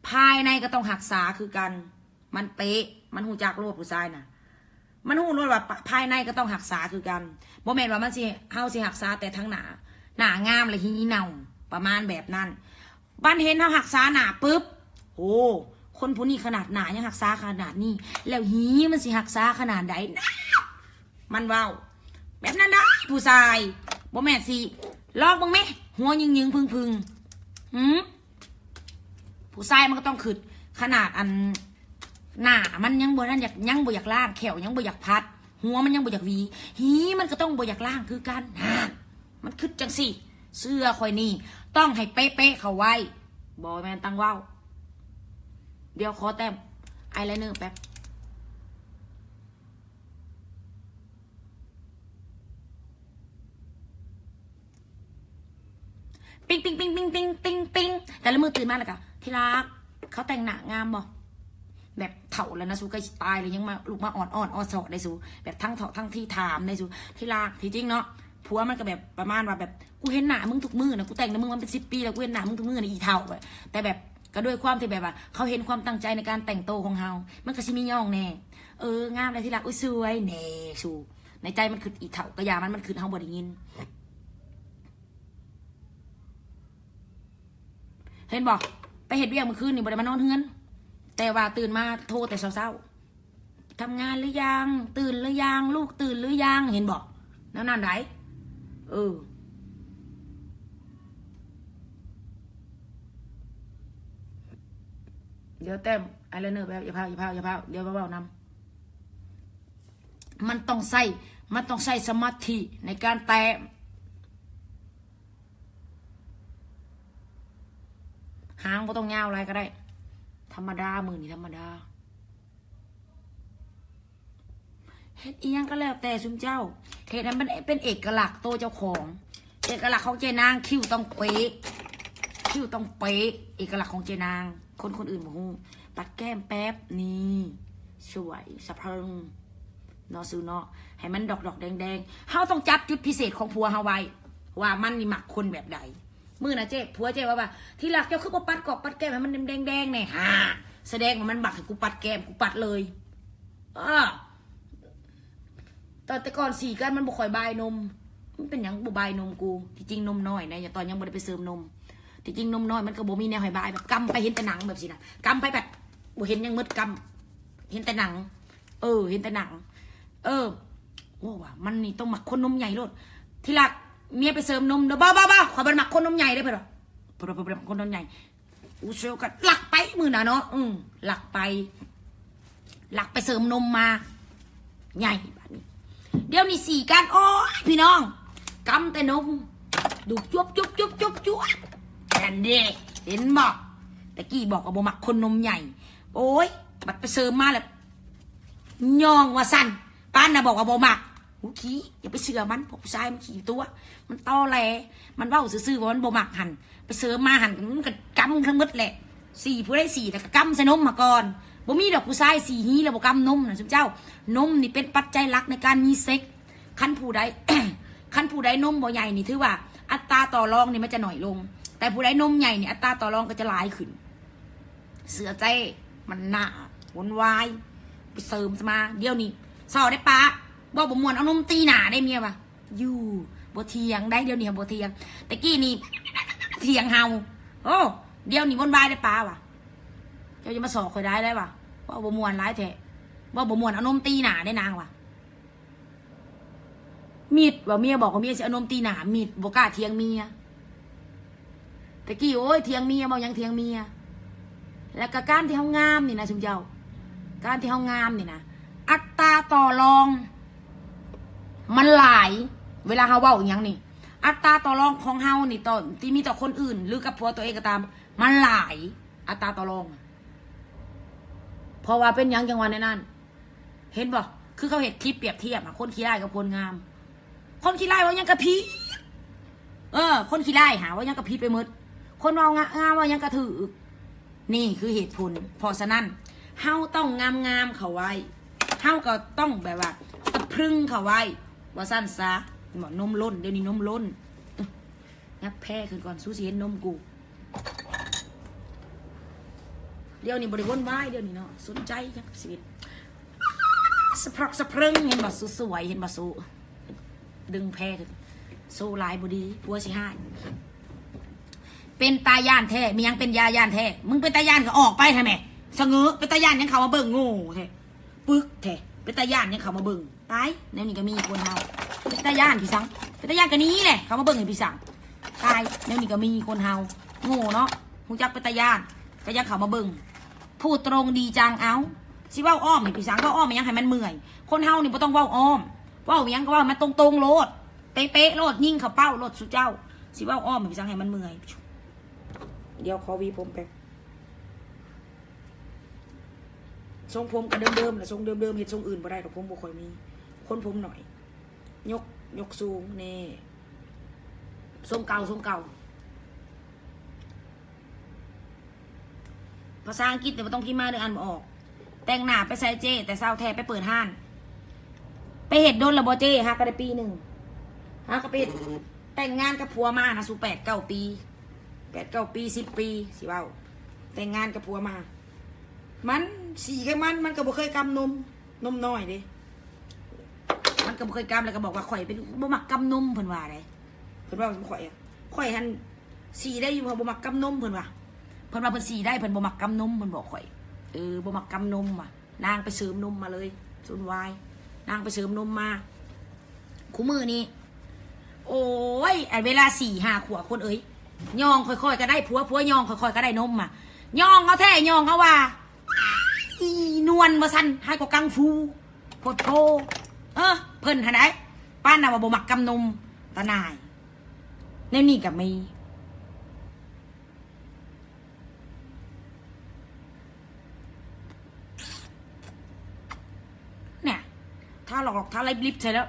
ภายในก็ต้องหักษาคือกันมันเป๊ะมันหูจักโลดผู้ชายน่ะมันหูเลยว่าภายในก็ต้องหักษาคือกันบ่แม่นว่ามันสิเฮาสิหักษาแต่ทั้งหน้างามเลยหีเน่าประมาณแบบนั้นบ้านเห็นเฮาหักษาหน้าปุ๊บโอ้คนผู้นี้ขนาดหน้ายังหักษาขนาดนี้แล้วหีมันสิหักษาขนาดใดนะมันเว้าแบบนั้นได้ผู้ชายบ่แม่นสิลอกบ้างไหมหัวยึงพึ่งผู้ชายมันก็ต้องขึ้นขนาดอันหน้ามันยังบ่นั่นยังบ่อยากล่างแขวยังบ่อยากพัดหัวมันยังบ่อยากวีหีมันก็ต้องบ่อยากล่างคือกันมันขึ้นจังสิเสื้อคอยนี่ต้องให้เป๊ะๆเขาไว้บ่แม่นตั้งเว้าเดี๋ยวขอแต้มอายไลเนอร์แป๊บปิ๊งแต่ละมือตื่นมาแล้วก็ที่รักเขาแต่งหน้างามบ่แบบเถ่าแล้วนะสูก็ตายเลยยังมาลูกมาอ่อนอ้อสอดได้สูแบบทั้งเถ่าทั้งที่ถามได้สูที่รักที่จริงเนาะผัวมันก็แบบประมาณว่าแบบกูเห็นหน้ามึงทุกมือนะกูแต่งนะมึงมันเป็น10 ปีแล้วกูเห็นหน้ามึงทุกมือนะอีเถ่าแต่แบบ ก็ด้วยความที่แบบว่า เขาเห็นความตั้งใจในการแต่งโตวของเฮามันก็สิมีย่องแน่งามเลยที่รักอุ้ยสวยแน่สูในใจมันคืออีเถ่ากระยามันคือเฮาบ่ได้ยินเห็นบอกไปเห็ดเบี้ยเมื่อคืนนี่บ่ได้มานอนเฮือนแต่ว่าตื่นมาโทรแต่เช้าๆทำงานหรือยังตื่นหรือยังลูกตื่นหรือยังเห็นบอกแล้วนั่นไหนเดี๋ยวแต้มอะไรเนอร์แบบอย่าพาเดี๋ยวเบาๆนำมันต้องใส่สมาธิในการแต้มหางก็ต้องยาวอะไรก็ได้ธรรมดามือนี่ธรรมดาเฮ็ดอีหยังก็แล้วแต่ซุมเจ้าเฮ็ดนั้นมันเป็นเอกลักษณ์โตเจ้าของเอกลักษณ์ของเจนางคิ้วต้องเป๊ะเอกลักษณ์ของเจนางคนอื่นบอกปัดแก้มแป๊บนี่สวยสะพรึงเนาะซื้อเนาะให้มันดอกแดงเฮาต้องจับจุดพิเศษของผัวเฮาไว้ว่ามันนี่มักคนแบบใดมือนะเจ๊ผัวเจ๊ว่าที่หลักเจ้าคือปัดกอกปัดแก้มให้มันแดงเนี่ยแสดงว่ามันบักให้กูปัดแก้มกูปัดเลยตอนแต่ก่อนสี่กันมันบ่ค่อยบายนมมันเป็นอย่างบ่บายนมกูที่จริงนมน้อยนะอย่าตอนยังบ่ได้ไปเสริมนมที่จริงนมน้อยมันก็บ่มีแนวให้บายแบบกำไปเห็นแต่หนังแบบสินะกำไปแบบบ่เห็นยังมืดกำเห็นแต่หนังเห็นแต่หนังว่ามันนี่ต้องหมักคนนมใหญ่โลดที่หลักเมียไปเสริมนมเด้อบ้าขอบันหมักคนนมใหญ่ได้เปล่าคนนมใหญ่อูเซลกันหลักไปมือนะเนาะหลักไปเสริมนมมาใหญ่แบบนี้เดี๋ยวนี้สี่การโอ้ยพี่น้องกำแต่นมดูจุ๊บแอนเดเห็นบอกแต่กี้บอกว่าบ่หมักคนนมใหญ่โอ้ยบัดไปเสริมมาแล้วย่องว่าสั้นป้านน่ะบอกว่าบ่หมักขี้อย่าไปเชื่อมันผู้ชายมันขี้ตัวมันตอแหลมันเว้าซื่อๆว่ามันบ่มักหันไปเสริมมาหันมันก็กำทั้งหมดแหละสี่ผู้ได้สี่แต่ก็กำใส่นมมาก่อนบ่มีดอกผู้ชายสี่ฮีแล้วบ่กำนมนะเจ้านมนี่เป็นปัจจัยหลักในการมีเซ็กคันผู้ใด นมบ่ใหญ่นี่ถือว่าอัตราต่อรองนี่มันจะหน่อยลงแต่ผู้ใดนมใหญ่นี่อัตราต่อรองก็จะหลายขึ้นเสือใจมันหนาวนวายไปเสริมมาเดี๋ยวนี้สอได้ปะบอกบ่มวนเอานมตีหนาได้เมียปะอยู่บ่เทียงได้เดี๋ยวนี้บ่เทียงแต่กี้นี่เทียงเฮาเดี๋ยวนี้วนวายได้ปะวะเจ้าจะมาสอกคอยได้ปะว่าบ่มวนร้ายแท้ว่าบ่มวนเอานมตีหนาได้นางวะมีดว่าเมียบอกว่าเมียจะเอานมตีหนามีดบ่กล้าเทียงเมียแต่กี้โอ้ยเทียงเมียบอกยังเทียงเมียแล้วก็การที่เฮางามนี่นะชุมเจ้าการที่เฮางามนี่นะอัตราต่อรองมันหลายเวลาเฮาเว้าอย่างนี้อัตราต่อรองของเฮานี่ต่อที่มีต่อคนอื่นหรือกับผัวตัวเองก็ตามมันหลายอัตราต่อรองเพราะว่าเป็นยังจังหวะในนั้นเห็นบ่คือเขาเห็นคลิปเปรียบเทียบคนขี้ไล่กับคนงามคนขี้ไล่ว่ายังกระพีคนขี้ไล่หาว่ายังกระพีไปหมดคนเอางามว่ายังกระถือนี่คือเหตุผลเพราะฉะนั้นเฮาต้องงามเขาไว้เฮาก็ต้องแบบว่าสะพรึงเขาไว้ว่าสั้นซะบอกนมล้นเดี๋ยวนี้นมล้นงับแพ้ขึ้นก่อนสู้สิเห็นนมกูเดี๋ยวนี้บริวนไว้เดี๋ยวนี้เนาะสนใจกับชีวิตสะพรึงเห็นบ่สวยเห็นบ่สู้ดึงแพ้ขึ้นสู้ลายบดีปัวสิห้าเป็นตาย่านแท้มียังเป็นยาย่านแท้มึงเป็นตาย่านก็ออกไปทำไมสงือเป็นตาย่านยังเขามาเบิ่งโง่แท้ปึ๊กแท้เป็นตาย่านยังเขามาเบิ่งตายแนวนี้ก็มีคนเฮาเป็นตาย่านพี่สังเป็นตาย่านกันนี้แหละเขามาเบิ่งให้พี่สังตายแนวนี้ก็มีคนเฮาโง่เนาะหูจักเป็นตาย่านก็ยังเขามาเบิ่งพูดตรงดีจังเอาสิว่าอ้อมให้พี่สังว่าอ้อมมันยังให้มันเมื่อยคนเฮานี่บ่ต้องว่าอ้อมว่ายังก็ว่ามันตรงๆโลดเป๊ะๆโลดยิ่งเขาเป้าโลดสุเจ้าสิว่าอ้อมให้พี่สังให้มันเมื่อยเดี๋ยวขอวีผมไปทรงผมกับเดิมๆแหละทรงเดิมๆเห็นทรงอื่นบ่ได้กับผมบ่ค่อยมีคนผมหน่อยยกสูงนี่ทรงเก่าภาษาอังกฤษแต่ไม่ต้องพิมพ์มาเดี๋ยวอ่านไม่ออกแต่งหน้าไปใส่เจแต่เศร้าแท้ไปเปิดห้านไปเห็ดโดนละบอเจฮะก็ได้ปีหนึ่งฮะก็ไปแต่งงานกับผัวมานะสู่8-9 ปี10 ปีสิเว้า แต่งงานกับผัวมา มันสีกับมันก็บ่เคยกำนมน้อยเด้มันก็บ่เคยกำแล้วก็บอกว่าข่อยเป็นบ่มักกำนมเพิ่นว่าไดเพิ่นว่าข่อยหันสีได้อยู่เพราะบ่มักกำนมเพิ่นว่าเพิ่นสีได้เพิ่นบ่มักกำนมเพิ่นบอกข่อยบ่มักกำนมว่ะนางไปเสริมนมมาเลยซุนวายนางไปเสริมนมมาคู่มือนี้โอ้ยไอ้เวลา4-5 ขวบคนย่องค่อยๆก็ได้ผัวย่องค่อยๆก็ได้นมอ่ะย่องเอาแท้ย่องเอาว่าอีนวลมาสั่นให้ก็กังฟูโพดโพเพิ่นหาได้ป้านน่ะว่าบ่มักกำนมตาหน่ายแนวนี้ก็มีเนี่ยถ้าหลอกถ้าไล่ลิฟต์ใช่แล้ว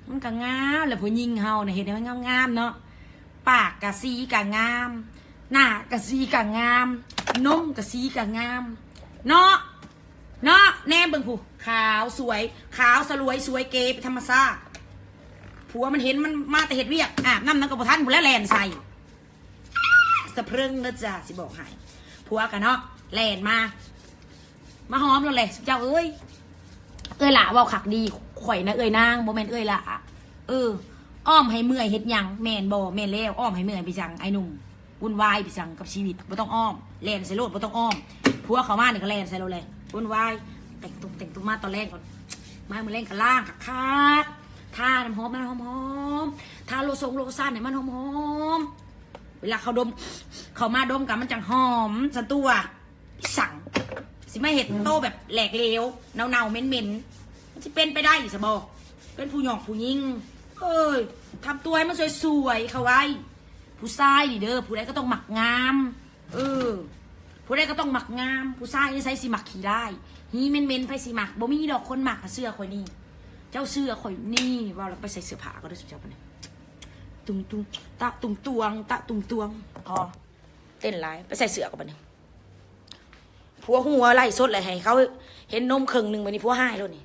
มันก็งามแหละผู้หญิงเฮาเนี่ยเห็นไหมมันงามๆเนาะปากกะสีกะงามหน้ากะสีกะงามนมกะสีกะงามเนาะแน่เบิ่งผู้ขาวสวยขาวสลวยสวยเก๋เป็นธรรมชาติผัวมันเห็นมันมาแต่เห็ดเวียกอาบน้ำนั่งกับท่านผู้แล้วแลนใส่สะพรึงนะจ๊ะสิบอกให้ผัวกันเนาะแลนมาหอมเราเลยเจ้าเอ้ยล่ะว่าขักดีข่อยนะนางโมเมนล่ะอ้อมให้เมื่อยเห็ดยังแมนบ่แมนแล้วอ้อมให้เมื่อยไปจังไอ้หนุ่มวุ่นวายไปจังกับชีวิตบ่ต้องอ้อมแลนใส่โลดบ่ต้องอ้อมผัวเขามาเนี่ยก็แลนใส่เราเลยวุ่นวายแต่งตุ้มมาตอนแรกก่อนมาเมื่อเล่นกันล่างคักทาน้ำหอมมันหอมทาโลซ่านเนี่ยมันหอมเวลาเขาดมเขามาดมกันมันจังหอมสันตัวสั่งสิไม่เห็ดโตแบบแหลกเลวเนาเหม็นมันจะเป็นไปได้สบอกเป็นผู้หยอกผู้ยิงทำตัวให้มันสวยๆเขาไว้ผู้ชายดิเด้อผู้ใดก็ต้องหมักงามผู้ใดก็ต้องหมักงามผู้ชายนี่ใส่สีหมักขี่ได้ฮีเม้นไฟสีหมักบ่มีดอกคนหมักเสื้อข่อยนี่เจ้าเสื้อข่อยนี่ว่าเราไปใส่เสื้อผ้าก็ได้สุดเจ้าปะเนี่ยตุ้งตะตุ้งตวงพอเต้นไรไปใส่เสื้อกับมันเนี่ยผัวหัวไล่สดเลยให้เขาเห็นนมครึ่งหนึ่งวันนี้ผัวหายแล้วนี่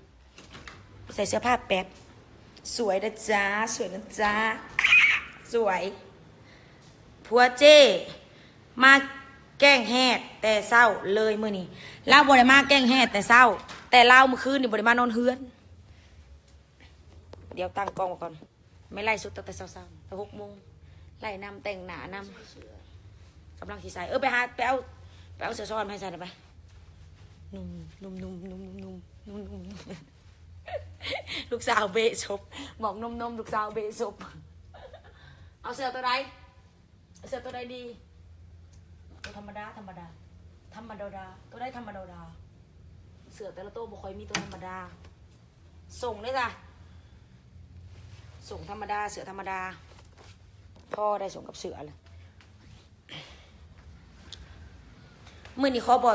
ใส่เสื้อผ้าแป๊บสวยนะจ๊ะสวยนะจ๊ะสวยผัวเจ้มาแกล้งแหดแต่เศร้าเลยมื้อนี้เล่าบ่ได้มาแกล้งแหดแต่เศร้าแต่เล่าเมื่อคืนนี่บ่ได้มานอนเฮือนเดี๋ยวตั้งกล้องก่อนไม่ไล่สุดตั้งแต่เช้าๆแต่6 โมงไล่นำแต่งหน้านำกำลังสีใส่ไปเอาเสื้อซ้อนมาให้ใส่หน่อยไปนุ่มลูกสาวเบะศพบอกนมลูกสาวเบะศพเอาเสื้อตัวใดดีตัวธรรมดาตัวได้ธรรมดาเสื้อแต่ละตัวบ่ค่อยมีตัวธรรมดาส่งเลยจ้ะส่งธรรมดาเสือธรรมดาพ่อได้ส่งกับเสือเลยมื่อนี้เขาบ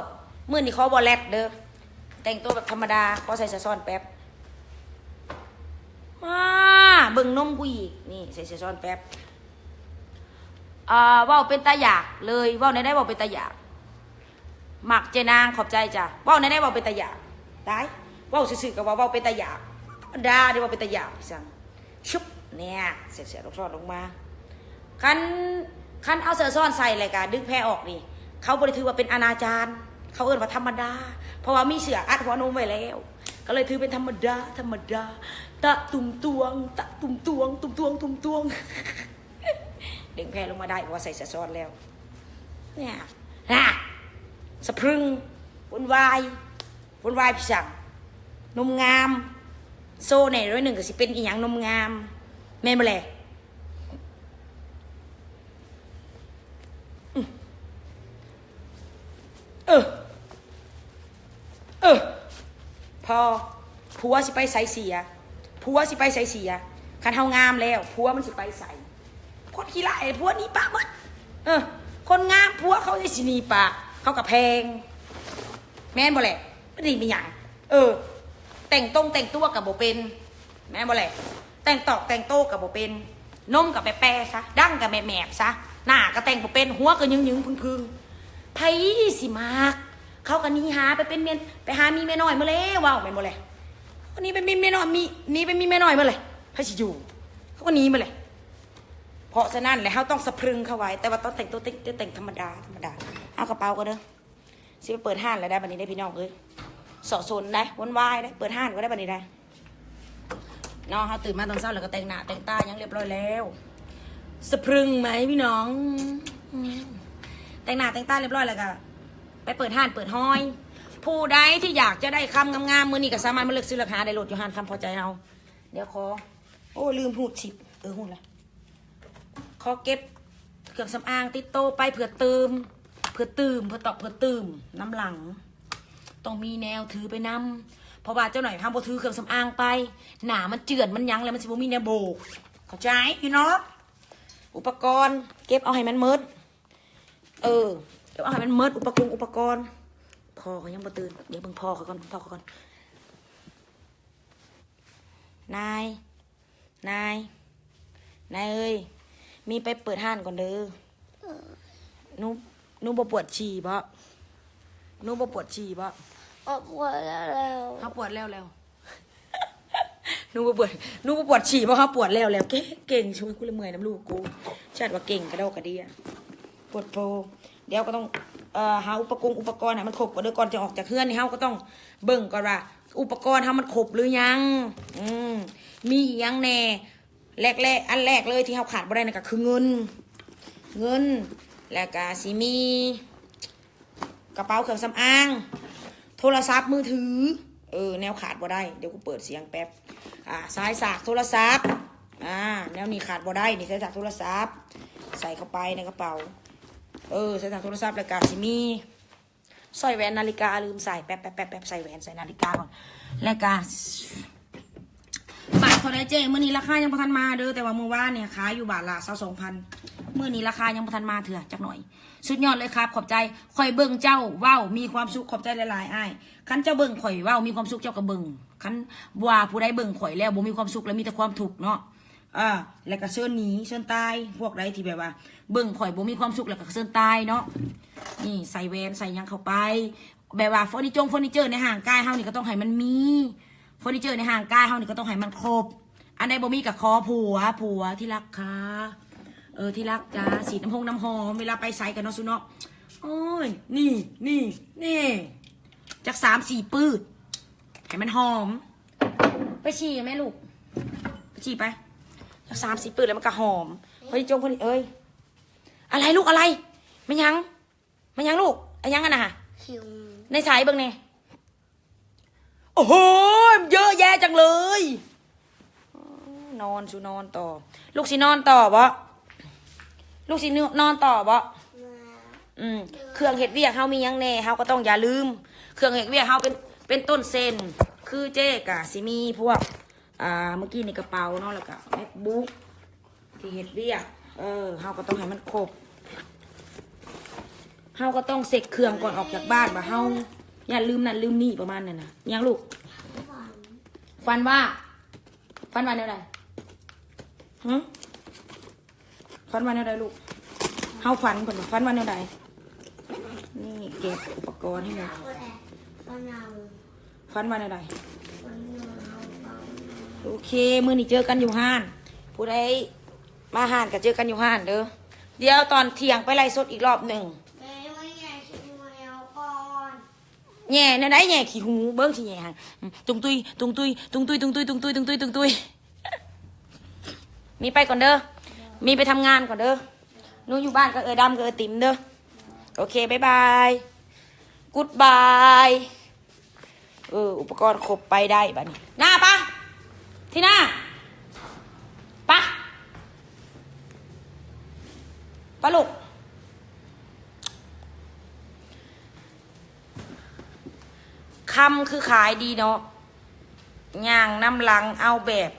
อกแรดเด้อแต่งตัวแบบธรรมดาขอใส่เสื้อซ้อนแป๊บมาเบิ่งนมกูอีกนี่ใส่เสื้อซ้อนแป๊บว่าวเป็นตาอยากเลยว่าวในได้ว่าวเป็นตาอยากหมักเจนางขอบใจจ้ะว่าวในได้ว่าวเป็นตาอยากได้ว่าวซื่อๆกับว่าวเป็นตาอยากดาได้ว่าวเป็นตาอยากสั่งชุบเนี่ยเสียลูกซ้อนลงมาคันเอาเสื้อซ้อนใส่อะไรกันดึงแพรออกนี่เขาบริถือว่าเป็นอนาจารเขาเอิ้นว่าธรรมดาเพราะว่ามีเสืออัดหัวนมไว้แล้วก็เลยถือเป็นธรรมดาตะตุ่มตวงดึงแพรลงมาได้เพราะว่าใส่เสื้อซ้อนแล้วเนี่ยสะพรึงวุ่นวายพี่สั่งนมงามโซ่เนี่ยร้อยหนึ่งก็สิเป็นอีหยังนมงามแม่นบ่แลพอผัวสิไปใส่เสียคันเฮางามแล้วผัวมันสิไปใส่คนขี้ไล่ผัวนี่ปะหมดคนงามผัวเขาสิหนีปะเขากับแพงแม่นบ่แหละไม่ดีมีหยังแต่งตัวกับโบเป็นแม่นบ่แหละแต่งโตกับโบเป็นนมกับแปะซะดั้งกับแมบซะหน้าก็แต่งโบเป็นหัวก็ยึงพึงไผสิมากเขาก็หนีหาไปเป็นเมียไปหามีเมียน้อยมาแล้วว้าวแม่นบ่แหละคนนี้เป็นมีเมียน้อยนี่เป็นมีเมียน้อยมาเลยไผสิอยู่เขาก็หนีมาเลยเพราะฉะนั้นแหละเขาต้องสะพรึงเข้าไว้แต่ว่าต้องแต่งตัวแต่งธรรมดา เอากระเป๋าก็เด้อสิไปเปิดห้านแล้วได้บัดนี้ได้พี่น้องเอ้ยสอดสนได้วนวายได้เปิดห้านก็ได้บัดนี้ได้น้องเขาตื่นมาตอนเช้าแล้วก็แต่งหน้าแต่งตายังเรียบร้อยแล้วสะพรึงไหมพี่น้องแต่งหน้าแต่งตาเรียบร้อยแล้วก็ไปเปิดห้านเปิดห้อย ผู้ใดที่อยากจะได้คำงามๆมือนี้ก็สามารถมาเลือกซื้อราคาได้โหลดอยู่ห้านคำพอใจเอาเดี๋ยวขอโอ้ลืมหูดฉิบหูดละขอเก็บเครื่องสำอางติดโตไปเผื่อเติมเผื่อตื่มน้ำหลังต้องมีแนวถือไปนำเพราะว่าเจ้าหน่อยทำบ่ถือเครื่องสำอางไปหนามันเจือนมันยั้งแล้วมันสิบ่มีแนวโบกเข้าใจพี่น้องอุปกรณ์เก็บเอาให้มันมืดเก็บเอาให้มันมืดอุปกรณ์พ่อเขายังบ่ตื่นเดี๋ยวเบิ่งพ่อเขาก่อนนายเอ้ยมีไปเปิดห้านก่อนเด้อหนูบ่ปวดฉี่บ่หนูบ่ปวดฉี่บ่ปวดแล้ว เขาปวดแล้วหนูบ่ปวดฉี่บ่เขาปวดแล้วเก่งช่วยกูเลยเมื่อยน้ำลูกกูชาติว่าเก่งกระโดดกระเดียปวดโพเดี๋ยวก็ต้องหาอุปกรณ์ให้มันครบก่อนเด้อก่อนจะออกจากเฮือนนี่เฮาก็ต้องเบิ่งก่อนว่าอุปกรณ์เฮามันครบหรือยังมีอีหยังแน่อันแรกเลยที่เฮาขาดบ่ได้นั่นก็คือเงินแล้วก็สิมีกระเป๋าเครื่องสำอางโทรศัพท์มือถือแนวขาดบ่ได้เดี๋ยวกูเปิดเสียงแป๊บสายสากโทรศัพท์แนวนี้ขาดบ่ได้นี่สายสากโทรศัพท์ใส่เข้าไปในกระเป๋าใส่สากโทรศัพท์แล้วก็สิมีสร้อยแหวนนาฬิกาลืมใส่แป๊บใส่แหวนใส่นาฬิกาก่อนแล้วก็บาทเท่าไรเจ๊มื้อนี้ราคายังบ่ทันมาเด้อแต่ว่ามื้อวานเนี่ยขายอยู่บาทละ22,000มื้อนี้ราคายังบ่ทันมาเถื่อจักหน่อยสุดยอดเลยครับขอบใจข่อยเบิ่งเจ้าว้าวมีความสุขขอบใจหลายๆอ้ายคันเจ้าเบิ่งข่อยว้าวมีความสุขเจ้าก็เบิ่งคันว่าผู้ใดเบิ่งข่อยแล้วบ่มีความสุขแล้วมีแต่ความทุกข์เนาะแล้วก็เชิญหนีเชิญตายพวกใดที่แบบว่าเบิ่งข่อยบ่มีความสุขแล้วก็เชิญตายเนาะนี่ใส่แหวนใส่ยังเข้าไปแบบว่าเฟอร์นิเจอร์ในห่างกายเฮานี่ก็ต้องให้มันมีเฟอร์นิเจอร์ในห่างกายเฮานี่ก็ต้องให้มันครบอันใดบ่มีก็ขอผัวที่รักค่ะที่รักจ้าสีน้ำหอมเวลาไปใส่กันเนาะสุเนาะโอ้ยนี่จาก3-4ปืดให้มันหอมไปฉี่แม่ลูกไปฉี่ไปจาก3-4ปืดแล้วมันก็หอมพอดีคนนี้อะไรลูกอะไรมันยังลูกไอ้ยังกันนะในสายเบิ่งเนี่ยโอ้โหเยอะแยะจังเลยนอนต่อลูกสินอนต่อบ่ลูกสินอนต่อบ่เครื่องเห็ดเวียกเฮามียังแน่เฮาก็ต้องอย่าลืมเครื่องเห็ดเวียกเฮาเป็นต้นเซนคือเจ๊กะสิมีพวกเมื่อกี้ในกระเป๋าเนาะแล้วก็แม็กบุ๊กที่เห็ดเวียกเฮาก็ต้องให้มันครบเฮาก็ต้องเสกเครื่องก่อนออกจากบ้านบ่เฮาอย่าลืมนั่นลืมนี่ประมาณนั้นนะยังลูกฟันว่าแนวใดฟันว่าแนวใดลูกเฮาฟันก่อนฟันว่าแนวใดนี่เก็บอุปกรณ์ให้หมดฟันว่าแนวใดโอเคมื้อนี้เจอกันอยู่ห้านผู้ใดมาห้านก็เจอกันอยู่ห้านเด้อเดี๋ยวตอนเที่ยงไปไล่สดอีกรอบหนึ่งแง่ในไหนแง่ขี้หูเบิ้งสิแง่หันตุงตุยมีไปก่อนเด้อมีไปทำงานก่อนเด้อหนูอยู่บ้านก็ดำก็ติ๋มเด้อโอเคบ๊ายบายกู๊ดบายอุปกรณ์ครบไปได้บ้านี้หน้าปะที่หน้าปะลูกคำคือขายดีเนาะย่างน้ำหลังเอาแบบ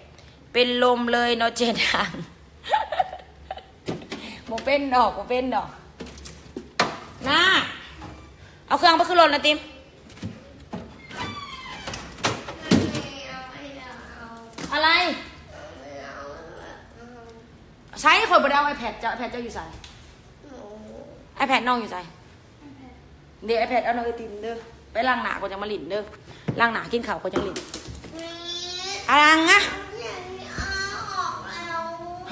เป็นลมเลยเนาะเจนางโมเป็นดอกน่าเอาเครื่องไปขึ้นรถนะติมอะไรใช้คนบ่ได้เอาไอแพดเจ้าอยู่ใส่ไอแพดน้องอยู่ใส่เดี๋ยวไอแพดเอาน้องไอติมเด้อไปล้างหนาก็จะมาหลินเด้อล้างหนากินข้าวก็จะหลินอะไรนะ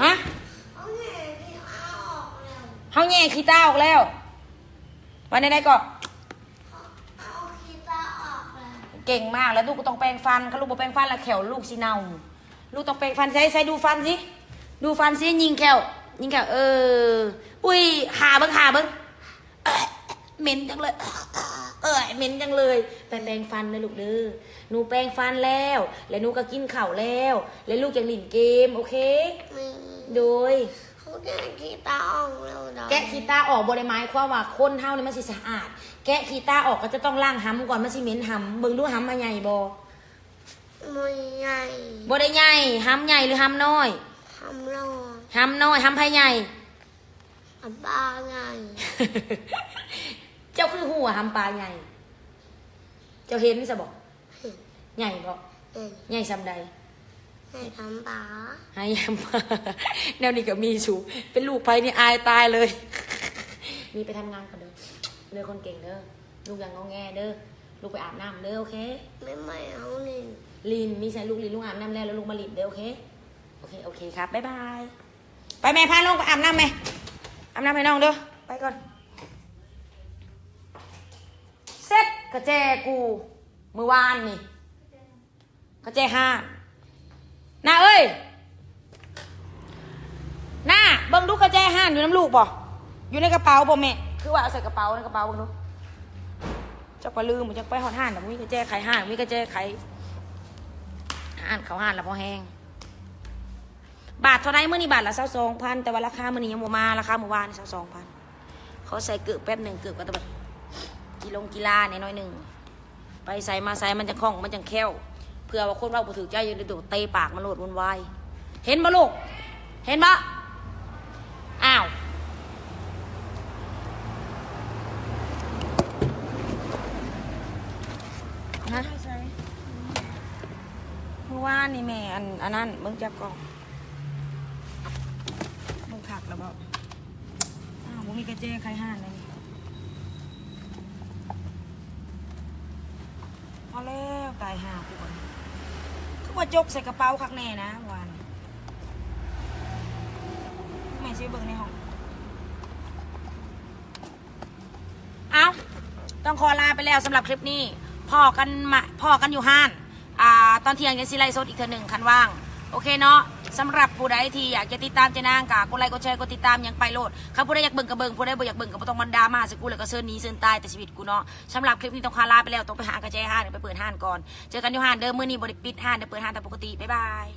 ฮะเขาแง่ขี้ตาออกแล้ว วันไหนๆก็ เอาคีตาออกเลย เก่งมากแล้วลูกก็ต้องแปรงฟันถ้าลูกบ่แปรงฟันแล้วแขวลูกสิเน่าลูกต้องแปรงฟันใส่ดูฟันสิดูฟันสิยิงแขวอุ้ยหาเบิ้งเหม็นจังเลยเหม็นจังเลยแปรงฟันนะลูกเด้อหนูแปรงฟันแล้วหนูก็กินข้าวแล้วลูกยังเล่นเกมโอเค ไม่ โดย เขาแกะคีตาออกแล้วนะ แกะขี้ตาออกบ่ได้หมายความว่าคนเฮานี่มันสิสะอาดแกะขี้ตาออกก็จะต้องล้างหำก่อนมันสิเหม็นหำเบิ่งดูหำมาใหญ่บ่ ไม่ใหญ่ บ่ได้ใหญ่หำใหญ่หรือหำน้อย ทำรอ หำน้อยหำไผใหญ่ ทำปลาใหญ่ เจ้าคือหัวหำปลาใหญ่เจ้าเห็นซะบ่ เห็น ใหญ่บ่ เห็น ใหญ่ซำใด ให้ทำปลา ให้หำ แนวนี้ก็มีสูเป็นลูกไผนี่อายตายเลย มีไปทำงานก่อนเด้อคนเก่งเด้อลูกอย่างงอแงเด้อลูกไปอาบน้ำเด้อโอเค ไม่เอานี่ ลินมีใส่ลูกลินลูกอาบน้ำแล้วลูกมาลินเด้อโอเคโอเคครับบ๊ายบายไปแม่พาลงไปอาบน้ำไหมอาบน้ำให้น้องเด้อไปก่อนเซ็ตกระเจกูมือวานนี่กระเจห้าหน้าเอ้ยหน้าเบิ่งดูกระเจห้าอยู่น้ำลูกบ่อยู่ในกระเป๋าบ่แม่คือว่าเอาใส่กระเป๋าในกระเป๋าเบิ่งดูจักไปลืมจักไปหอดห่านแต่มีกระเจไข่ห่านมีกระเจไข่ห่านเขาห่านแล้วพอแห้งบาทเท่าไรเมื่อนี้บาทละ22,000แต่ว่าราคาเมื่อนี้ยังบ่มาราคาเมื่อวาน22,000เขาใส่เกือบแป๊บหนึ่งเกือบก็ต้องแบบกีฬาเนี่ยน้อยหนึ่งไปใส่มาใส่มันจะคล่องมันจะแค้วเพื่อว่าคนเราบ่ถือใจอยู่ในตัวเตะปากมันโลดวุ่นวายเห็นบ่ลูกเห็นบ่อ้าวฮะเมื่อวานนี่แม่อันนั้นเบิ่งจับกล่องเบิ่งคักแล้วบ่อ้าวบ่มีกระเจใครห่านเลยนี่พอแล้วตายห่ากูก่อนคือว่าจกใส่กระเป๋าคักแน่นะวานแม่ซื้อเบิ่งในห้องเอาต้องขอลาไปแล้วสำหรับคลิปนี้พ่อกันอยู่ห้านตอนเที่ยงยังสิไลฟ์สดอีกเทื่อหนึ่งคันว่างโอเคเนาะสำหรับผู้ใดที่อยากจะติดตามเจนางกะกดไลค์กดแชร์กดติดตามยังไปโลดถ้าผู้ใดอยากเบิ่งก็เบิ่งผู้ใดบ่อยากเบิ่งก็บ่ต้องมันดราม่าสิกูแล้วก็เซิร์นนี้เซิร์นตายแต่ชีวิตกูเนาะสำหรับคลิปนี้ต้องขอลาไปแล้วต้องไปหากระแจห้านไปเปิดห้านก่อนเจอกันอยู่ห้านเดิมมื้อนี้บ่ได้ปิดห้านเดี๋ยวเปิดห้านตามปกติบ๊ายบาย